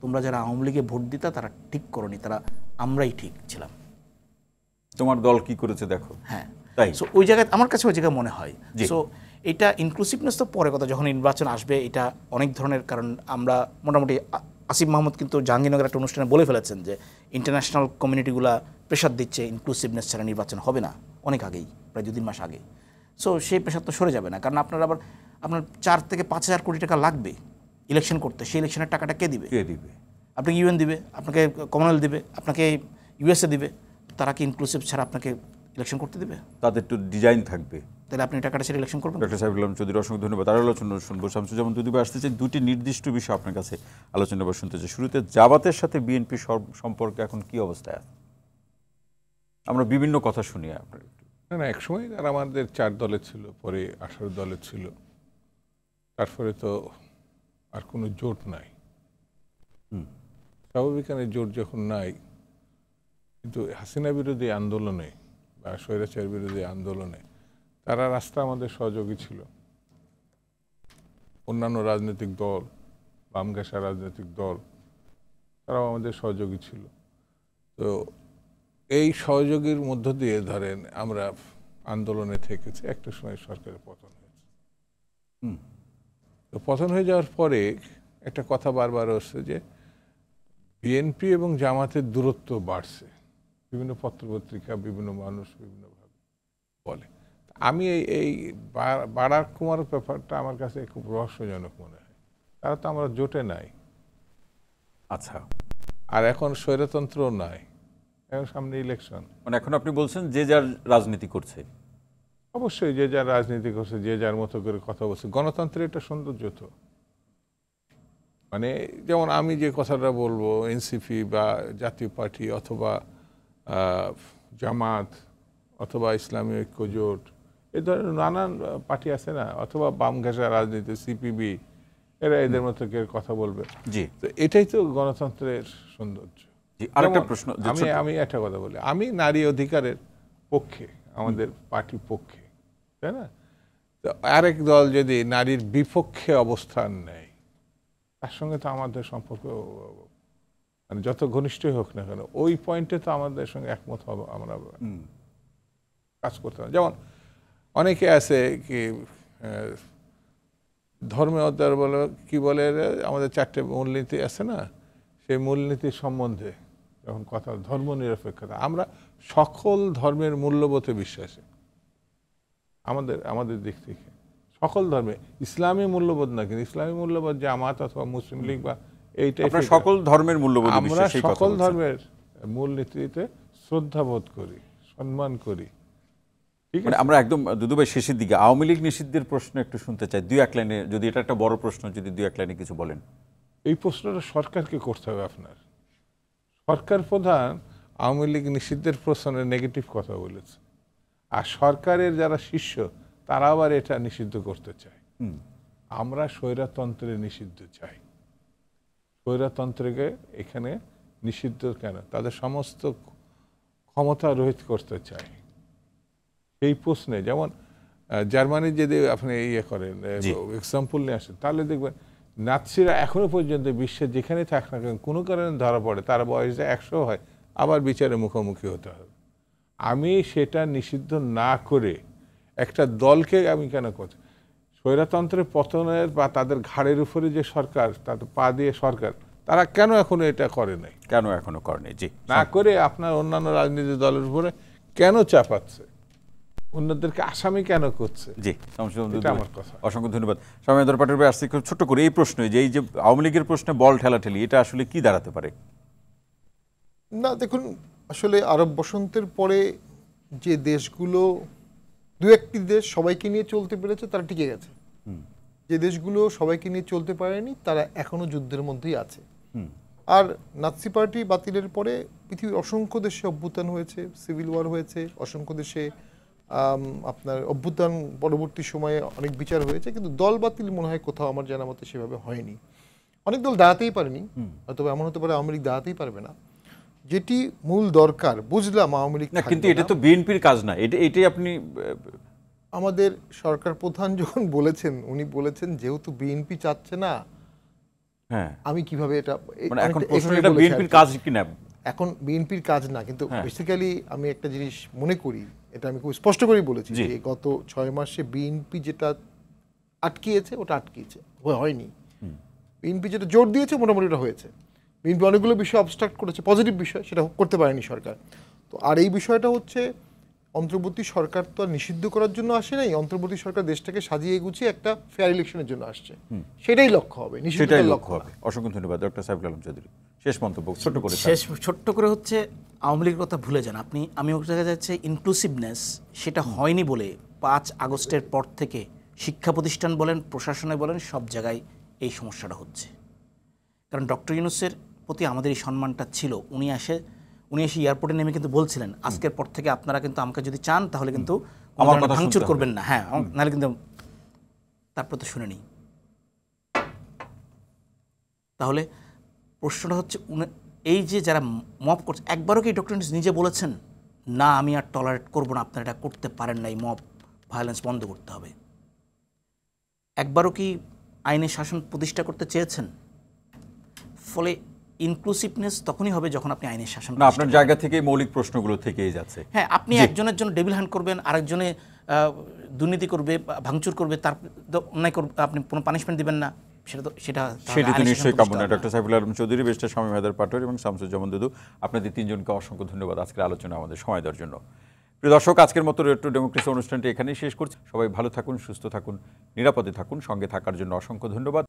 তোমরা যারা আওয়ামী লীগে ভোট দিতা তারা ঠিক করনি, তারা আমরাই ঠিক ছিলাম, তোমার দল কি করেছে দেখো। হ্যাঁ, তাই সো ওই জায়গায় আমার কাছে ওই জায়গায় মনে হয়। সো এটা ইনক্লুসিভনেস তো পরে কথা, যখন নির্বাচন আসবে এটা অনেক ধরনের, কারণ আমরা মোটামুটি আসিফ মাহমুদ কিন্তু জাহাঙ্গীরনগর একটা অনুষ্ঠানে বলে ফেলেছেন যে ইন্টারন্যাশনাল কমিউনিটিগুলা প্রেশার দিচ্ছে, ইনক্লুসিভনেস ছাড়া নির্বাচন হবে না, অনেক আগেই, প্রায় 2-3 মাস আগে। সো সেই প্রেশার তো সরে যাবে না, কারণ আপনার 4 থেকে 5 হাজার কোটি টাকা লাগবে ইলেকশন করতে, সেই ইলেকশনের টাকাটা কে দিবে? আপনাকে ইউএন দিবে, আপনাকে কমনওয়েলথ দিবে, আপনাকে ইউএসএ দিবে। তারা কি ইনক্লুসিভ ছাড়া আপনাকে ইলেকশন করতে দিবে? তাদের তো ডিজাইন থাকবে, তাহলে আপনি টাকাটা ছেড়ে ইলেকশন করবেন? ডক্টর সাহেব ইসলাম চৌধুরী, অসংখ্য ধন্যবাদ। আর আলোচনা শুনবো শামসুজ্জামান দুদুবে আসতে চাই, 2টি নির্দিষ্ট বিষয় আপনার কাছে আলোচনা বা শুনতে চাই। শুরুতে জামাতের সাথে বিএনপি সম্পর্কে এখন কি অবস্থায় আছে? আমরা বিভিন্ন কথা শুনি আপনার। না, একসময় তারা আমাদের 4 দলে ছিল, পরে 18 দলে ছিল, তারপরে তো আর কোনো জোট নাই। স্বাভাবিক জোট যখন নাই, কিন্তু হাসিনা বিরোধী আন্দোলনে বা স্বৈরাচার বিরোধী আন্দোলনে তারা রাস্তা আমাদের সহযোগী ছিল। অন্যান্য রাজনৈতিক দল, বামঘেঁষা রাজনৈতিক দল, তারাও আমাদের সহযোগী ছিল। তো এই সহযোগীর মধ্য দিয়ে ধরেন আমরা আন্দোলনে থেকেছি। একটা সময় সরকারের পতন হয়েছে। তো পতন হয়ে যাওয়ার পরে একটা কথা বারবার হচ্ছে যে বিএনপি এবং জামাতের দূরত্ব বাড়ছে, বিভিন্ন পত্রপত্রিকা, বিভিন্ন মানুষ বিভিন্নভাবে বলে। আমি এই বাড়ার কমার ব্যাপারটা আমার কাছে খুব রহস্যজনক মনে হয়। তারা তো আমরা জোটে নাই, আচ্ছা, আর এখন স্বৈরতন্ত্র নাই, এখন সামনে ইলেকশন। মানে এখন আপনি বলছেন যে যার রাজনীতি করছে? অবশ্যই যে যার রাজনীতি করছে, যে যার মতো করে কথা বলছে। গণতন্ত্রের একটা সৌন্দর্য তো, মানে যেমন আমি যে কথাটা বলবো, এনসিপি বা জাতীয় পার্টি অথবা জামাত অথবা ইসলামী ঐক্য জোট, এই ধরনের নানান পার্টি আছে না, অথবা বামঘেঁষা রাজনীতি সিপিবি, এরা এদের মতো করে কথা বলবে। জি, তো এটাই তো গণতন্ত্রের সৌন্দর্য। জি, আরেকটা যেমন প্রশ্ন আমি একটা কথা বলি, আমি নারী অধিকারের পক্ষে, আমাদের পার্টির পক্ষে, তাই না? তো আরেক দল যদি নারীর বিপক্ষে অবস্থান নেয়, তার সঙ্গে তো আমাদের সম্পর্ক মানে যত ঘনিষ্ঠই হোক না কেন, ওই পয়েন্টে তো আমাদের সঙ্গে একমত হবো, আমরা কাজ করতে হবে। যেমন অনেকে আছে কি ধর্মীয় বলে কি বলে, আমাদের 4টে মূলনীতি আছে না, সেই মূলনীতির সম্বন্ধে যখন কথা, ধর্ম নিরপেক্ষতা, আমরা সকল ধর্মের মূল্যবোধে বিশ্বাসী। আমাদের দিক থেকে সকল ধর্মে, ইসলামী মূল্যবোধ না, কিন্তু ইসলামী মূল্যবোধ জামাত অথবা মুসলিম লীগ বা এইটাই, সকল ধর্মের মূল্যবোধ আমরা সকল ধর্মের মূলনীতিতে শ্রদ্ধাবোধ করি, সম্মান করি। মানে আমরা একদম দুদু ভাই শেষের দিকে আওয়ামী লীগ নিষিদ্ধের প্রশ্ন একটু শুনতে চাই, 2-1 লাইনে, যদি এটা একটা বড় প্রশ্ন, যদি 2-1 লাইনে কিছু বলেন। এই প্রশ্নটা সরকারকে করতে হবে। আপনার সরকার প্রধান আওয়ামী লীগ নিষিদ্ধের প্রশ্নে নেগেটিভ কথা বলেছে, আর সরকারের যারা শিষ্য তারা আবার এটা নিষিদ্ধ করতে চায়। আমরা স্বৈরতন্ত্রে নিষিদ্ধ চাই। স্বৈরতন্ত্রকে এখানে নিষিদ্ধ কেন, তাদের সমস্ত ক্ষমতা রহিত করতে চাই। এই প্রশ্নে যেমন জার্মানি যদি আপনি ইয়ে করেন, এক্সাম্পল নিয়ে আসেন, তাহলে দেখবেন নাৎসিরা এখনো পর্যন্ত বিশ্বে যেখানে থাক না কেন, কোনো কারণে ধরা পড়ে, তার বয়স 100 হয়, আবার বিচারে মুখোমুখি হতে হবে। আমি সেটা নিষিদ্ধ না করে একটা দলকে আমি কেন করছি? স্বৈরতন্ত্রের পতনের বা তাদের ঘাড়ের উপরে যে সরকার, তাদের পা দিয়ে সরকার, তারা কেন এখনো এটা করে নাই? কেন এখনো করেনি? জি, না করে আপনার অন্যান্য রাজনৈতিক দলের উপরে কেন চাপাচ্ছে, অন্যদেরকে আসামি কেন করছে? জি, এটা আমার কথা। অসংখ্য ধন্যবাদ। সময়েন্দ্র পাটের ভাই, আসছে ছোট্ট করে এই প্রশ্ন, যে এই যে আওয়ামী লীগের প্রশ্নে বল ঠেলাঠেলি, এটা আসলে কি দাঁড়াতে পারে? না দেখুন, আসলে আরব বসন্তের পরে যে দেশগুলো, দু একটি দেশ সবাইকে নিয়ে চলতে পেরেছে তারা টিকে গেছে, যে দেশগুলো সবাইকে নিয়ে চলতে পারেনি তারা এখনো যুদ্ধের মধ্যেই আছে। আর নাৎসি পার্টি বাতিলের পরে পৃথিবীর অসংখ্য দেশে অভ্যুত্থান হয়েছে, সিভিল ওয়ার হয়েছে, অসংখ্য দেশে আপনার অভ্যুত্থান পরবর্তী সময়ে অনেক বিচার হয়েছে, কিন্তু দল বাতিল মনে হয় কোথাও আমার জানা মতে সেভাবে হয়নি। অনেক দল দাঁড়াতেই পারেনি, হয়তো এমন হতে পারে আওয়ামী লীগ দাঁড়াতেই পারবে না। যেটি মূল দরকার, বুঝলাম আওয়ামী লীগ, কিন্তু এটা তো বিএনপির কাজ না, এটাই আপনি আমাদের সরকার প্রধান যখন বলেছেন, উনি বলেছেন যেহেতু বিএনপি চাচ্ছে না, হ্যাঁ, আমি কিভাবে এটা, মানে এখন প্রশ্নটা বিএনপির কাজ কিনা, এখন বিএনপির কাজ না, কিন্তু বেসিক্যালি আমি একটা জিনিস মনে করি, এটা আমি খুব স্পষ্ট করেই বলেছি, যে গত 6 মাসে বিএনপি যেটা আটকিয়েছে ওটা আটকিয়েছে, হয়নি। বিএনপি যেটা জোর দিয়েছে মোটামুটি ওটা হয়েছে। বিএনপি অনেকগুলো বিষয় অবস্ট্রাক্ট করেছে, পজিটিভ বিষয়, সেটা করতে পারেনি সরকার। তো আর এই বিষয়টা হচ্ছে, অন্তর্বর্তী সরকার তো আর নিষিদ্ধ করার জন্য আসে নাই, অন্তর্বর্তী সরকার দেশটাকে সাজিয়ে গুছিয়ে একটা ফেয়ার ইলেকশনের জন্য আসছে, সেটাই লক্ষ্য হবে, সেটাই লক্ষ্য হবে। অসংখ্য ধন্যবাদ ডক্টর সাইফুল আলম চৌধুরী। শেষ মন্তব্য ছোট্ট করে, ছোট্ট করে হচ্ছে, আওয়ামী লীগের কথা ভুলে যান আপনি। আমি ওর জায়গায় যাচ্ছে ইনক্লুসিভনেস, সেটা হয়নি বলে 5 আগস্টের পর থেকে শিক্ষা প্রতিষ্ঠান বলেন, প্রশাসনে বলেন, সব জায়গায় এই সমস্যাটা হচ্ছে। কারণ ডক্টর ইউনূসের প্রতি আমাদের এই সম্মানটা ছিল। উনি এসে এয়ারপোর্টে নেমে কিন্তু বলছিলেন, আজকের পর থেকে আপনারা কিন্তু আমাকে যদি চান তাহলে কিন্তু আমার কথা ভাঙচুর করবেন না, হ্যাঁ, নাহলে কিন্তু, তারপর তো শুনে নিই। তাহলে প্রশ্নটা হচ্ছে, এই যে যারা মব করছে, একবারও কি ডক্টর ইউনূস নিজে বলেছেন না আমি আর টলারেট করবো না, আপনারা এটা করতে পারেন না, এই মব ভায়োলেন্স বন্ধ করতে হবে? একবারও কি আইনের শাসন প্রতিষ্ঠা করতে চেয়েছেন? ফলে ইনক্লুসিভনেস তখনই হবে যখন আপনি আইনের শাসন, না আপনার জায়গা থেকে মৌলিক প্রশ্নগুলো থেকেই যাচ্ছে। হ্যাঁ, আপনি একজনের জন্য ডেভিল হ্যান্ড করবেন, আরেকজনে দুর্নীতি করবে, ভাঙচুর করবে, তার অন্যায় করবে, আপনি কোনো পানিশমেন্ট দিবেন না, সেটা তো নিশ্চয়ই কাম্য না। ডক্টর সাইফুল আলম চৌধুরী, বেস্টার স্বামী মেহেদার পাটোয়ারি এবং শামসুজ্জামান দুদু, আপনাদের তিনজনকে অসংখ্য ধন্যবাদ আজকের আলোচনা আমাদের সময় দেওয়ার জন্য। প্রিয় দর্শক, আজকের মতো রোড টু ডেমোক্রেসি অনুষ্ঠানটি এখানেই শেষ করছি। সবাই ভালো থাকুন, সুস্থ থাকুন, নিরাপদে থাকুন। সঙ্গে থাকার জন্য অসংখ্য ধন্যবাদ।